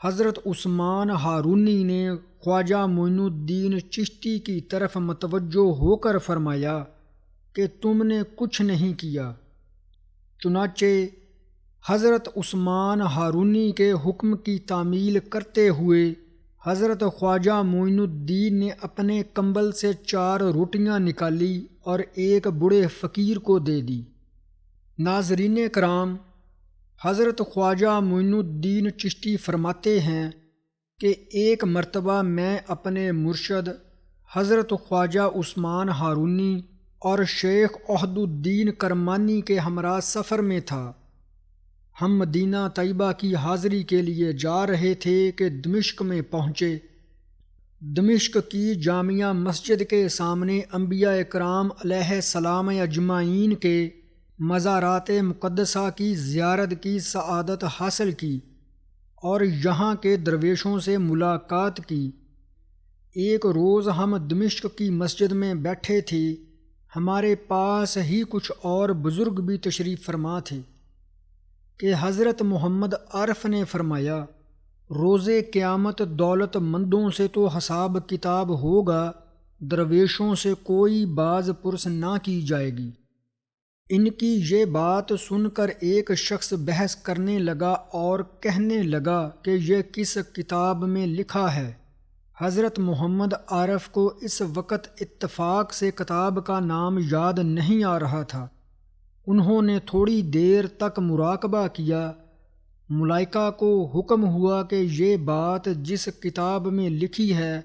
حضرت عثمان ہارونی نے خواجہ معین الدین چشتی کی طرف متوجہ ہو کر فرمایا کہ تم نے کچھ نہیں کیا۔ چنانچہ حضرت عثمان ہارونی کے حکم کی تعمیل کرتے ہوئے حضرت خواجہ معین الدین نے اپنے کمبل سے 4 روٹیاں نکالی اور ایک بوڑھے فقیر کو دے دی۔ ناظرین کرام، حضرت خواجہ معین الدین چشتی فرماتے ہیں کہ ایک مرتبہ میں اپنے مرشد حضرت خواجہ عثمان ہارونی اور شیخ عہد الدین کرمانی کے ہمراہ سفر میں تھا۔ ہم مدینہ طیبہ کی حاضری کے لیے جا رہے تھے کہ دمشق میں پہنچے۔ دمشق کی جامعہ مسجد کے سامنے انبیاء کرام علیہ السلام اجمعین کے مزارات مقدسہ کی زیارت کی سعادت حاصل کی اور یہاں کے درویشوں سے ملاقات کی۔ ایک روز ہم دمشق کی مسجد میں بیٹھے تھے، ہمارے پاس ہی کچھ اور بزرگ بھی تشریف فرما تھے کہ حضرت محمد عارف نے فرمایا، روز قیامت دولت مندوں سے تو حساب کتاب ہوگا، درویشوں سے کوئی باز پرس نہ کی جائے گی۔ ان کی یہ بات سن کر ایک شخص بحث کرنے لگا اور کہنے لگا کہ یہ کس کتاب میں لکھا ہے؟ حضرت محمد عارف کو اس وقت اتفاق سے کتاب کا نام یاد نہیں آ رہا تھا۔ انہوں نے تھوڑی دیر تک مراقبہ کیا۔ ملائکہ کو حکم ہوا کہ یہ بات جس کتاب میں لکھی ہے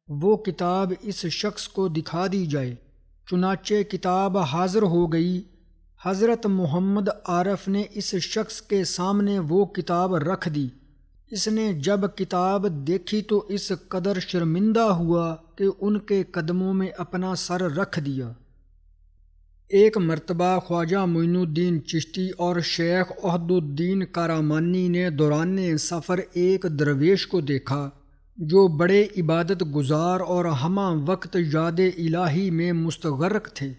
وہ کتاب اس شخص کو دکھا دی جائے۔ چنانچہ کتاب حاضر ہو گئی۔ حضرت محمد عارف نے اس شخص کے سامنے وہ کتاب رکھ دی۔ اس نے جب کتاب دیکھی تو اس قدر شرمندہ ہوا کہ ان کے قدموں میں اپنا سر رکھ دیا۔ ایک مرتبہ خواجہ معین الدین چشتی اور شیخ عہد الدین کرمانی نے دوران سفر ایک درویش کو دیکھا جو بڑے عبادت گزار اور ہمہ وقت یاد الہی میں مستغرق تھے۔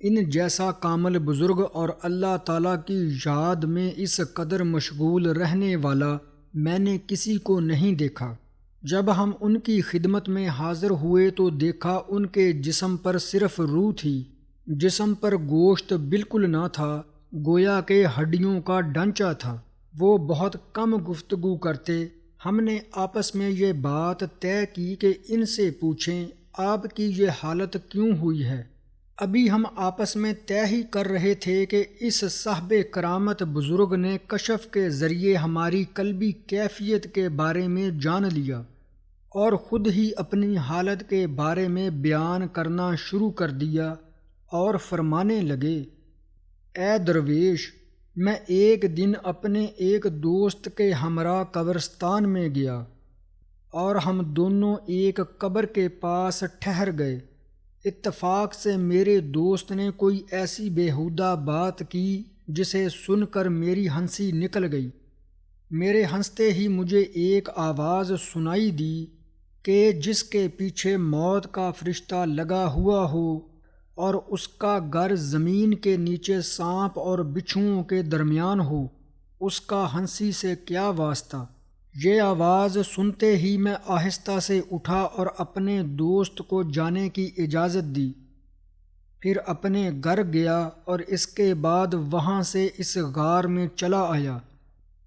ان جیسا کامل بزرگ اور اللہ تعالیٰ کی یاد میں اس قدر مشغول رہنے والا میں نے کسی کو نہیں دیکھا۔ جب ہم ان کی خدمت میں حاضر ہوئے تو دیکھا ان کے جسم پر صرف روح تھی، جسم پر گوشت بالکل نہ تھا، گویا کہ ہڈیوں کا ڈھانچہ تھا۔ وہ بہت کم گفتگو کرتے۔ ہم نے آپس میں یہ بات طے کی کہ ان سے پوچھیں آپ کی یہ حالت کیوں ہوئی ہے۔ ابھی ہم آپس میں طے ہی کر رہے تھے کہ اس صاحب کرامت بزرگ نے کشف کے ذریعے ہماری قلبی کیفیت کے بارے میں جان لیا اور خود ہی اپنی حالت کے بارے میں بیان کرنا شروع کر دیا اور فرمانے لگے، اے درویش، میں ایک دن اپنے ایک دوست کے ہمراہ قبرستان میں گیا اور ہم دونوں ایک قبر کے پاس ٹھہر گئے۔ اتفاق سے میرے دوست نے کوئی ایسی بیہودہ بات کی جسے سن کر میری ہنسی نکل گئی۔ میرے ہنستے ہی مجھے ایک آواز سنائی دی کہ جس کے پیچھے موت کا فرشتہ لگا ہوا ہو اور اس کا گھر زمین کے نیچے سانپ اور بچھوؤں کے درمیان ہو، اس کا ہنسی سے کیا واسطہ۔ یہ آواز سنتے ہی میں آہستہ سے اٹھا اور اپنے دوست کو جانے کی اجازت دی، پھر اپنے گھر گیا اور اس کے بعد وہاں سے اس غار میں چلا آیا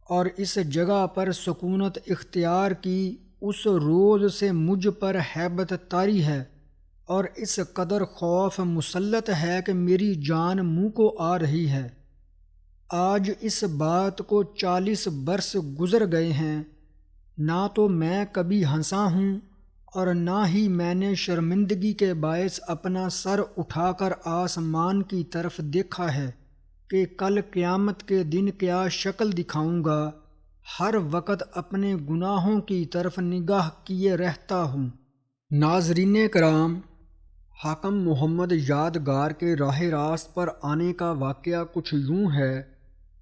اور اس جگہ پر سکونت اختیار کی۔ اس روز سے مجھ پر ہیبت طاری ہے اور اس قدر خوف مسلط ہے کہ میری جان منہ کو آ رہی ہے۔ آج اس بات کو 40 برس گزر گئے ہیں، نہ تو میں کبھی ہنسا ہوں اور نہ ہی میں نے شرمندگی کے باعث اپنا سر اٹھا کر آسمان کی طرف دیکھا ہے کہ کل قیامت کے دن کیا شکل دکھاؤں گا۔ ہر وقت اپنے گناہوں کی طرف نگاہ کیے رہتا ہوں۔ ناظرین کرام، حاکم محمد یادگار کے راہ راست پر آنے کا واقعہ کچھ یوں ہے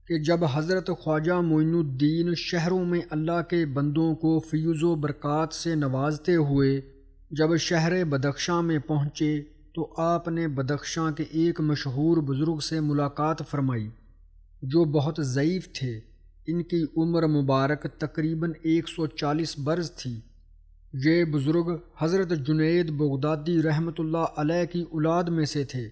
کہ جب حضرت خواجہ معین الدین شہروں میں اللہ کے بندوں کو فیض و برکات سے نوازتے ہوئے جب شہر بدخشاں میں پہنچے تو آپ نے بدخشاں کے ایک مشہور بزرگ سے ملاقات فرمائی جو بہت ضعیف تھے۔ ان کی عمر مبارک تقریباً 140 برس تھی۔ یہ بزرگ حضرت جنید بغدادی رحمۃ اللہ علیہ کی اولاد میں سے تھے۔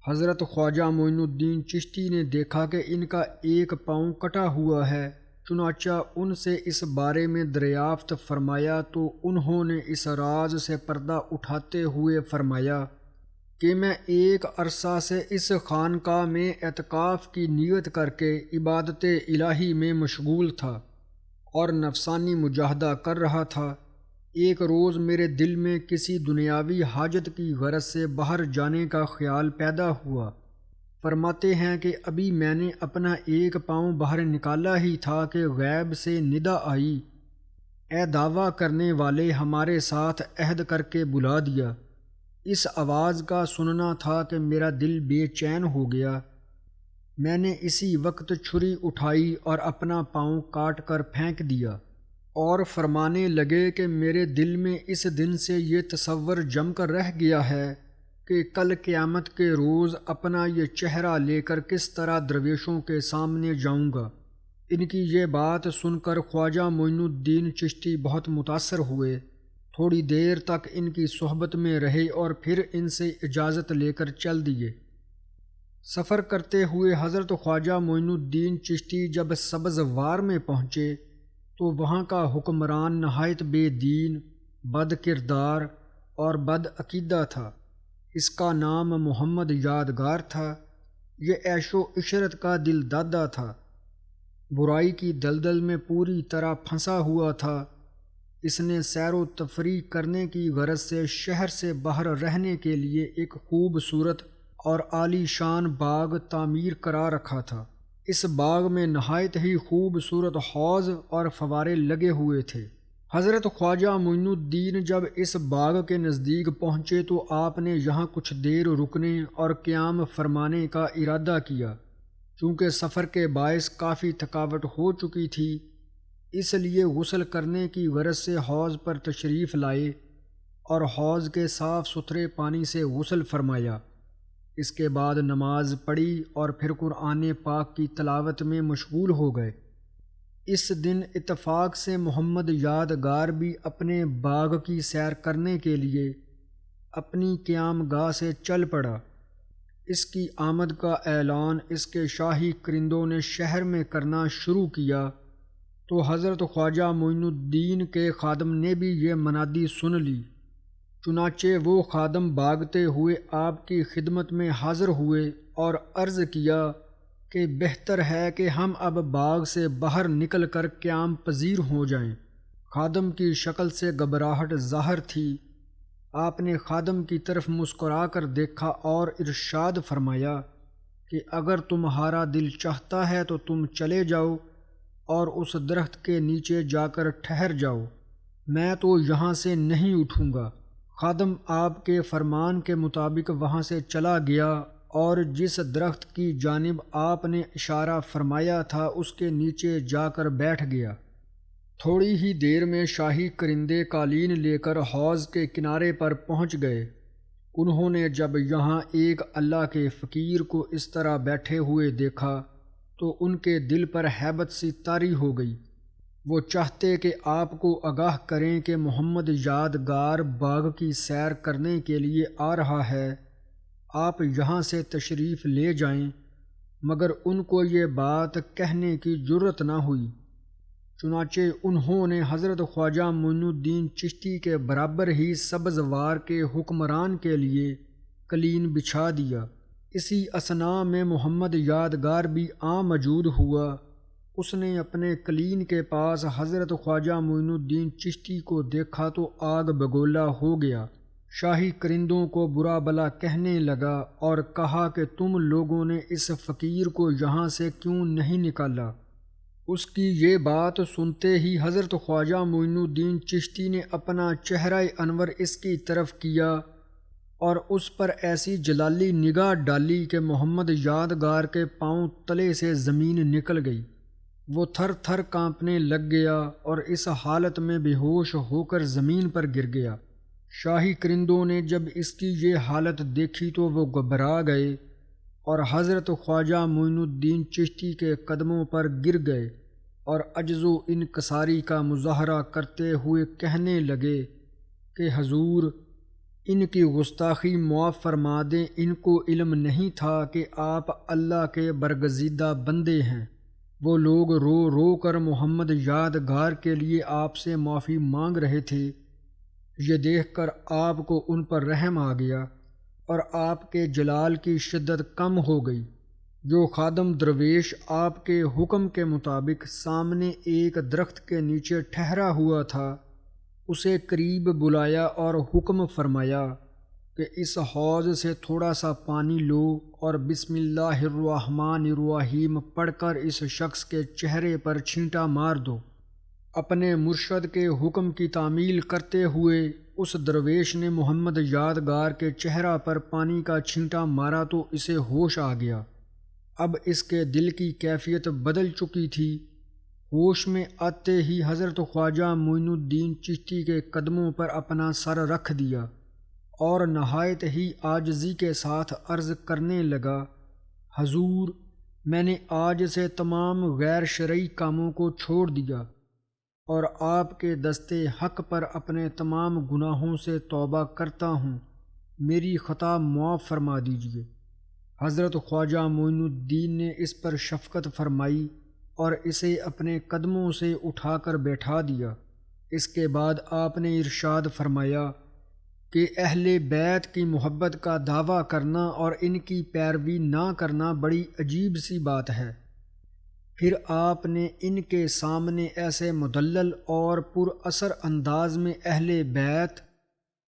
حضرت خواجہ معین الدین چشتی نے دیکھا کہ ان کا ایک پاؤں کٹا ہوا ہے، چنانچہ ان سے اس بارے میں دریافت فرمایا تو انہوں نے اس راز سے پردہ اٹھاتے ہوئے فرمایا کہ میں ایک عرصہ سے اس خانقاہ میں اعتکاف کی نیت کر کے عبادت الہی میں مشغول تھا اور نفسانی مجاہدہ کر رہا تھا۔ ایک روز میرے دل میں کسی دنیاوی حاجت کی غرض سے باہر جانے کا خیال پیدا ہوا۔ فرماتے ہیں کہ ابھی میں نے اپنا ایک پاؤں باہر نکالا ہی تھا کہ غیب سے ندا آئی، اے دعویٰ کرنے والے، ہمارے ساتھ عہد کر کے بلا دیا۔ اس آواز کا سننا تھا کہ میرا دل بے چین ہو گیا۔ میں نے اسی وقت چھری اٹھائی اور اپنا پاؤں کاٹ کر پھینک دیا اور فرمانے لگے کہ میرے دل میں اس دن سے یہ تصور جم کر رہ گیا ہے کہ کل قیامت کے روز اپنا یہ چہرہ لے کر کس طرح درویشوں کے سامنے جاؤں گا۔ ان کی یہ بات سن کر خواجہ معین الدین چشتی بہت متاثر ہوئے۔ تھوڑی دیر تک ان کی صحبت میں رہے اور پھر ان سے اجازت لے کر چل دیے۔ سفر کرتے ہوئے حضرت خواجہ معین الدین چشتی جب سبز وار میں پہنچے تو وہاں کا حکمران نہایت بے دین، بد کردار اور بد عقیدہ تھا۔ اس کا نام محمد یادگار تھا۔ یہ عیش و عشرت کا دل دادا تھا، برائی کی دلدل میں پوری طرح پھنسا ہوا تھا۔ اس نے سیر و تفریح کرنے کی غرض سے شہر سے باہر رہنے کے لیے ایک خوبصورت اور عالی شان باغ تعمیر کرا رکھا تھا۔ اس باغ میں نہایت ہی خوبصورت حوض اور فوارے لگے ہوئے تھے۔ حضرت خواجہ معین الدین جب اس باغ کے نزدیک پہنچے تو آپ نے یہاں کچھ دیر رکنے اور قیام فرمانے کا ارادہ کیا۔ چونکہ سفر کے باعث کافی تھکاوٹ ہو چکی تھی، اس لیے غسل کرنے کی غرض سے حوض پر تشریف لائے اور حوض کے صاف ستھرے پانی سے غسل فرمایا۔ اس کے بعد نماز پڑھی اور پھر قرآن پاک کی تلاوت میں مشغول ہو گئے۔ اس دن اتفاق سے محمد یادگار بھی اپنے باغ کی سیر کرنے کے لیے اپنی قیام گاہ سے چل پڑا۔ اس کی آمد کا اعلان اس کے شاہی کرندوں نے شہر میں کرنا شروع کیا تو حضرت خواجہ معین الدین کے خادم نے بھی یہ منادی سن لی۔ چنانچہ وہ خادم بھاگتے ہوئے آپ کی خدمت میں حاضر ہوئے اور عرض کیا کہ بہتر ہے کہ ہم اب باغ سے باہر نکل کر قیام پذیر ہو جائیں۔ خادم کی شکل سے گھبراہٹ ظاہر تھی۔ آپ نے خادم کی طرف مسکرا کر دیکھا اور ارشاد فرمایا کہ اگر تمہارا دل چاہتا ہے تو تم چلے جاؤ اور اس درخت کے نیچے جا کر ٹھہر جاؤ، میں تو یہاں سے نہیں اٹھوں گا۔ خادم آپ کے فرمان کے مطابق وہاں سے چلا گیا اور جس درخت کی جانب آپ نے اشارہ فرمایا تھا اس کے نیچے جا کر بیٹھ گیا۔ تھوڑی ہی دیر میں شاہی کرندے قالین لے کر حوض کے کنارے پر پہنچ گئے۔ انہوں نے جب یہاں ایک اللہ کے فقیر کو اس طرح بیٹھے ہوئے دیکھا تو ان کے دل پر ہیبت سی طاری ہو گئی۔ وہ چاہتے کہ آپ کو آگاہ کریں کہ محمد یادگار باغ کی سیر کرنے کے لیے آ رہا ہے، آپ یہاں سے تشریف لے جائیں، مگر ان کو یہ بات کہنے کی جرأت نہ ہوئی۔ چنانچہ انہوں نے حضرت خواجہ معین الدین چشتی کے برابر ہی سبزوار کے حکمران کے لیے قلین بچھا دیا۔ اسی اثناء میں محمد یادگار بھی موجود ہوا۔ اس نے اپنے قلین کے پاس حضرت خواجہ معین الدین چشتی کو دیکھا تو آگ بگولا ہو گیا۔ شاہی کرندوں کو برا بھلا کہنے لگا اور کہا کہ تم لوگوں نے اس فقیر کو یہاں سے کیوں نہیں نکالا؟ اس کی یہ بات سنتے ہی حضرت خواجہ معین الدین چشتی نے اپنا چہرہ انور اس کی طرف کیا اور اس پر ایسی جلالی نگاہ ڈالی کہ محمد یادگار کے پاؤں تلے سے زمین نکل گئی۔ وہ تھر تھر کانپنے لگ گیا اور اس حالت میں بے ہوش ہو کر زمین پر گر گیا۔ شاہی کرندوں نے جب اس کی یہ حالت دیکھی تو وہ گھبرا گئے اور حضرت خواجہ معین الدین چشتی کے قدموں پر گر گئے اور عجز و انکساری کا مظاہرہ کرتے ہوئے کہنے لگے کہ حضور، ان کی گستاخی معاف فرما دیں، ان کو علم نہیں تھا کہ آپ اللہ کے برگزیدہ بندے ہیں۔ وہ لوگ رو رو کر محمد یادگار کے لیے آپ سے معافی مانگ رہے تھے۔ یہ دیکھ کر آپ کو ان پر رحم آ گیا اور آپ کے جلال کی شدت کم ہو گئی۔ جو خادم درویش آپ کے حکم کے مطابق سامنے ایک درخت کے نیچے ٹھہرا ہوا تھا، اسے قریب بلایا اور حکم فرمایا کہ اس حوض سے تھوڑا سا پانی لو اور بسم اللہ الرحمن الرحیم پڑھ کر اس شخص کے چہرے پر چھینٹا مار دو۔ اپنے مرشد کے حکم کی تعمیل کرتے ہوئے اس درویش نے محمد یادگار کے چہرہ پر پانی کا چھینٹا مارا تو اسے ہوش آ گیا۔ اب اس کے دل کی کیفیت بدل چکی تھی۔ ہوش میں آتے ہی حضرت خواجہ معین الدین چشتی کے قدموں پر اپنا سر رکھ دیا اور نہایت ہی عاجزی کے ساتھ عرض کرنے لگا، حضور، میں نے آج سے تمام غیر شرعی کاموں کو چھوڑ دیا اور آپ کے دستے حق پر اپنے تمام گناہوں سے توبہ کرتا ہوں، میری خطا معاف فرما دیجیے۔ حضرت خواجہ معین الدین نے اس پر شفقت فرمائی اور اسے اپنے قدموں سے اٹھا کر بیٹھا دیا۔ اس کے بعد آپ نے ارشاد فرمایا کہ اہل بیت کی محبت کا دعویٰ کرنا اور ان کی پیروی نہ کرنا بڑی عجیب سی بات ہے۔ پھر آپ نے ان کے سامنے ایسے مدلل اور پر اثر انداز میں اہل بیت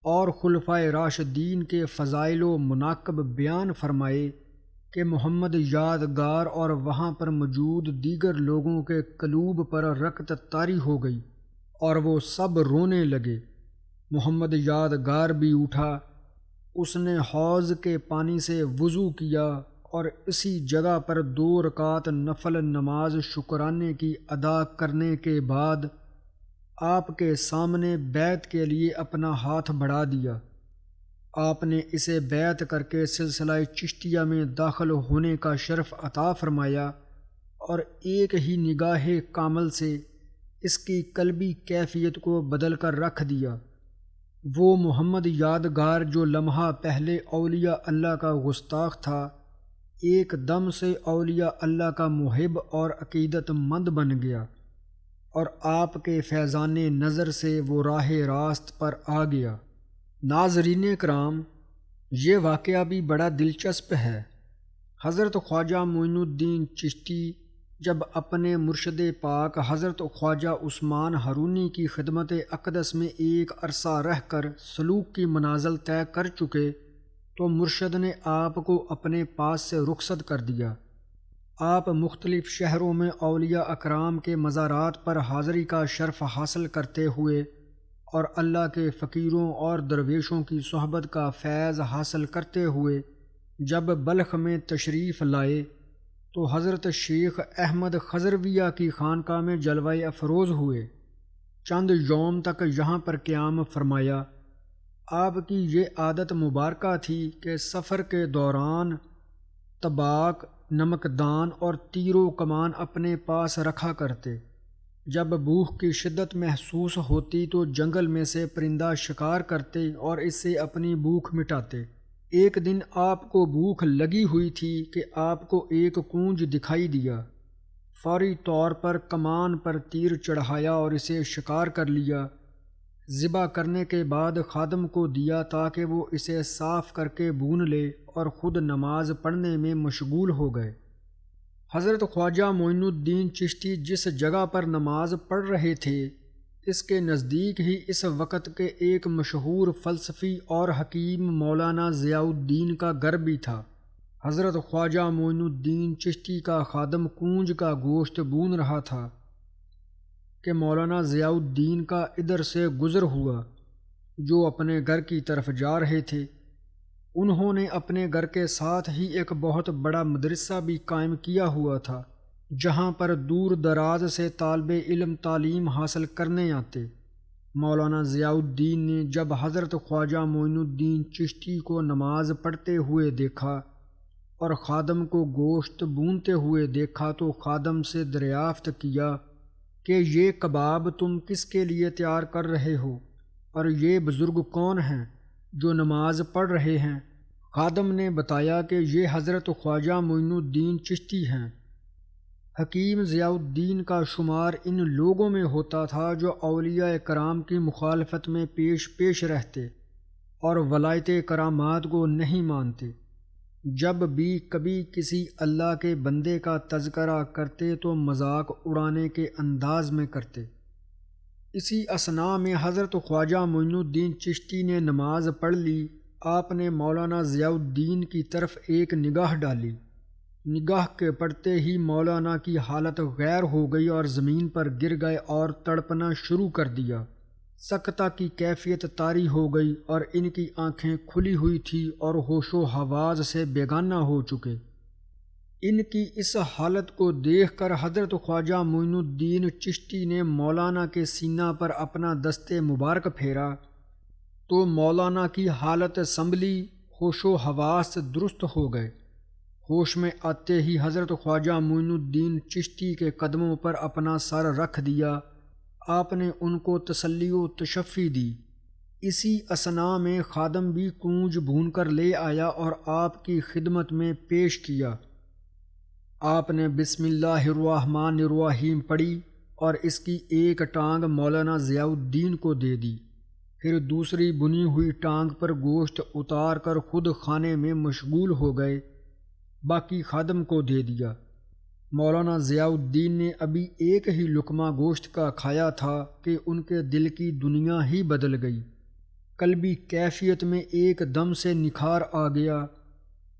اور خلفائے راشدین کے فضائل و مناقب بیان فرمائے کہ محمد یادگار اور وہاں پر موجود دیگر لوگوں کے قلوب پر رکت طاری ہو گئی اور وہ سب رونے لگے۔ محمد یادگار بھی اٹھا، اس نے حوض کے پانی سے وضو کیا اور اسی جگہ پر 2 رکعت نفل نماز شکرانے کی ادا کرنے کے بعد آپ کے سامنے بیعت کے لیے اپنا ہاتھ بڑھا دیا۔ آپ نے اسے بیعت کر کے سلسلہ چشتیہ میں داخل ہونے کا شرف عطا فرمایا اور ایک ہی نگاہ کامل سے اس کی قلبی کیفیت کو بدل کر رکھ دیا۔ وہ محمد یادگار جو لمحہ پہلے اولیاء اللہ کا گستاخ تھا، ایک دم سے اولیاء اللہ کا محب اور عقیدت مند بن گیا، اور آپ کے فیضان نظر سے وہ راہ راست پر آ گیا۔ ناظرین کرام، یہ واقعہ بھی بڑا دلچسپ ہے۔ حضرت خواجہ معین الدین چشتی جب اپنے مرشد پاک حضرت خواجہ عثمان ہارونی کی خدمت اقدس میں ایک عرصہ رہ کر سلوک کی منازل طے کر چکے تو مرشد نے آپ کو اپنے پاس سے رخصت کر دیا۔ آپ مختلف شہروں میں اولیاء اکرام کے مزارات پر حاضری کا شرف حاصل کرتے ہوئے اور اللہ کے فقیروں اور درویشوں کی صحبت کا فیض حاصل کرتے ہوئے جب بلخ میں تشریف لائے تو حضرت شیخ احمد خضرویہ کی خانقاہ میں جلوہ افروز ہوئے۔ چند یوم تک یہاں پر قیام فرمایا۔ آپ کی یہ عادت مبارکہ تھی کہ سفر کے دوران طباق، نمکدان اور تیر و کمان اپنے پاس رکھا کرتے۔ جب بھوک کی شدت محسوس ہوتی تو جنگل میں سے پرندہ شکار کرتے اور اس سے اپنی بھوک مٹاتے۔ ایک دن آپ کو بھوک لگی ہوئی تھی کہ آپ کو ایک کونج دکھائی دیا۔ فوری طور پر کمان پر تیر چڑھایا اور اسے شکار کر لیا۔ ذبح کرنے کے بعد خادم کو دیا تاکہ وہ اسے صاف کر کے بھون لے اور خود نماز پڑھنے میں مشغول ہو گئے۔ حضرت خواجہ معین الدین چشتی جس جگہ پر نماز پڑھ رہے تھے، اس کے نزدیک ہی اس وقت کے ایک مشہور فلسفی اور حکیم مولانا ضیاء الدین کا گھر بھی تھا۔ حضرت خواجہ معین الدین چشتی کا خادم کونج کا گوشت بھون رہا تھا کہ مولانا ضیاء الدین کا ادھر سے گزر ہوا، جو اپنے گھر کی طرف جا رہے تھے۔ انہوں نے اپنے گھر کے ساتھ ہی ایک بہت بڑا مدرسہ بھی قائم کیا ہوا تھا، جہاں پر دور دراز سے طالب علم تعلیم حاصل کرنے آتے۔ مولانا ضیاء الدین نے جب حضرت خواجہ معین الدین چشتی کو نماز پڑھتے ہوئے دیکھا اور خادم کو گوشت بھونتے ہوئے دیکھا تو خادم سے دریافت کیا کہ یہ کباب تم کس کے لیے تیار کر رہے ہو اور یہ بزرگ کون ہیں جو نماز پڑھ رہے ہیں؟ خادم نے بتایا کہ یہ حضرت خواجہ معین الدین چشتی ہیں۔ حکیم ضیاء الدین کا شمار ان لوگوں میں ہوتا تھا جو اولیاء کرام کی مخالفت میں پیش رہتے اور ولایت کرامات کو نہیں مانتے۔ جب بھی کبھی کسی اللہ کے بندے کا تذکرہ کرتے تو مذاق اڑانے کے انداز میں کرتے۔ اسی اثناء میں حضرت خواجہ معین الدین چشتی نے نماز پڑھ لی۔ آپ نے مولانا ضیاء الدین کی طرف ایک نگاہ ڈالی۔ نگاہ کے پڑتے ہی مولانا کی حالت غیر ہو گئی اور زمین پر گر گئے اور تڑپنا شروع کر دیا۔ سکتہ کی کیفیت طاری ہو گئی اور ان کی آنکھیں کھلی ہوئی تھی اور ہوش و حواس سے بیگانہ ہو چکے۔ ان کی اس حالت کو دیکھ کر حضرت خواجہ معین الدین چشتی نے مولانا کے سینہ پر اپنا دست مبارک پھیرا تو مولانا کی حالت سنبھلی، ہوش و حواس درست ہو گئے۔ ہوش میں آتے ہی حضرت خواجہ معین الدین چشتی کے قدموں پر اپنا سر رکھ دیا۔ آپ نے ان کو تسلی و تشفی دی۔ اسی اثناء میں خادم بھی کونج بھون کر لے آیا اور آپ کی خدمت میں پیش کیا۔ آپ نے بسم اللہ الرحمن الرحیم پڑھی اور اس کی ایک ٹانگ مولانا ضیاء الدین کو دے دی۔ پھر دوسری بنی ہوئی ٹانگ پر گوشت اتار کر خود کھانے میں مشغول ہو گئے، باقی خادم کو دے دیا۔ مولانا ضیاء الدین نے ابھی ایک ہی لقمہ گوشت کا کھایا تھا کہ ان کے دل کی دنیا ہی بدل گئی۔ قلبی کیفیت میں ایک دم سے نکھار آ گیا۔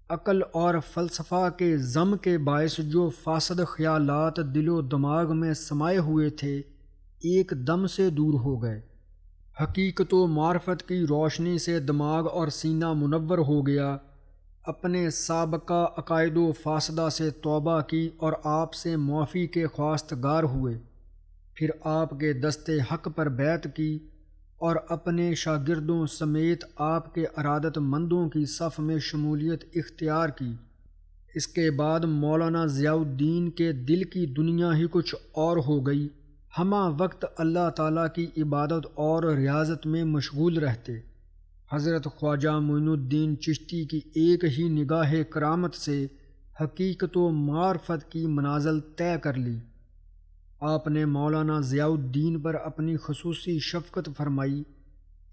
عقل اور فلسفہ کے ضم کے باعث جو فاسد خیالات دل و دماغ میں سمائے ہوئے تھے، ایک دم سے دور ہو گئے۔ حقیقت و معرفت کی روشنی سے دماغ اور سینہ منور ہو گیا۔ اپنے سابقہ عقائد و فاسدہ سے توبہ کی اور آپ سے معافی کے خواستگار ہوئے۔ پھر آپ کے دست حق پر بیعت کی اور اپنے شاگردوں سمیت آپ کے ارادت مندوں کی صف میں شمولیت اختیار کی۔ اس کے بعد مولانا ضیاء الدین کے دل کی دنیا ہی کچھ اور ہو گئی۔ ہمہ وقت اللہ تعالیٰ کی عبادت اور ریاضت میں مشغول رہتے۔ حضرت خواجہ معین الدین چشتی کی ایک ہی نگاہ کرامت سے حقیقت و معرفت کی منازل طے کر لی۔ آپ نے مولانا ضیاء الدین پر اپنی خصوصی شفقت فرمائی،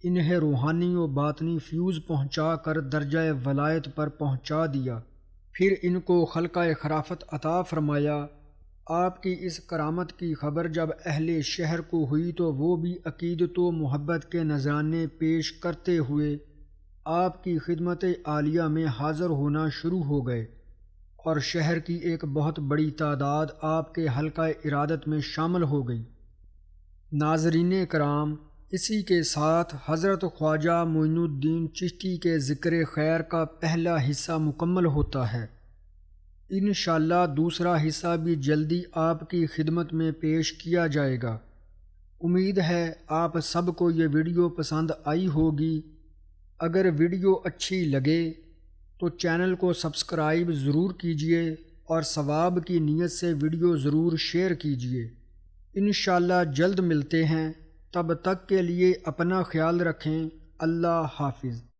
انہیں روحانی و باطنی فیوز پہنچا کر درجہ ولایت پر پہنچا دیا، پھر ان کو خلقہ خرافت عطا فرمایا۔ آپ کی اس کرامت کی خبر جب اہل شہر کو ہوئی تو وہ بھی عقیدت و محبت کے نذرانے پیش کرتے ہوئے آپ کی خدمت عالیہ میں حاضر ہونا شروع ہو گئے، اور شہر کی ایک بہت بڑی تعداد آپ کے حلقہ ارادت میں شامل ہو گئی۔ ناظرین کرام، اسی کے ساتھ حضرت خواجہ معین الدین چشتی کے ذکر خیر کا پہلا حصہ مکمل ہوتا ہے۔ انشاءاللہ دوسرا حصہ بھی جلدی آپ کی خدمت میں پیش کیا جائے گا۔ امید ہے آپ سب کو یہ ویڈیو پسند آئی ہوگی۔ اگر ویڈیو اچھی لگے تو چینل کو سبسکرائب ضرور کیجیے اور ثواب کی نیت سے ویڈیو ضرور شیئر کیجیے۔ انشاءاللہ جلد ملتے ہیں، تب تک کے لیے اپنا خیال رکھیں۔ اللہ حافظ۔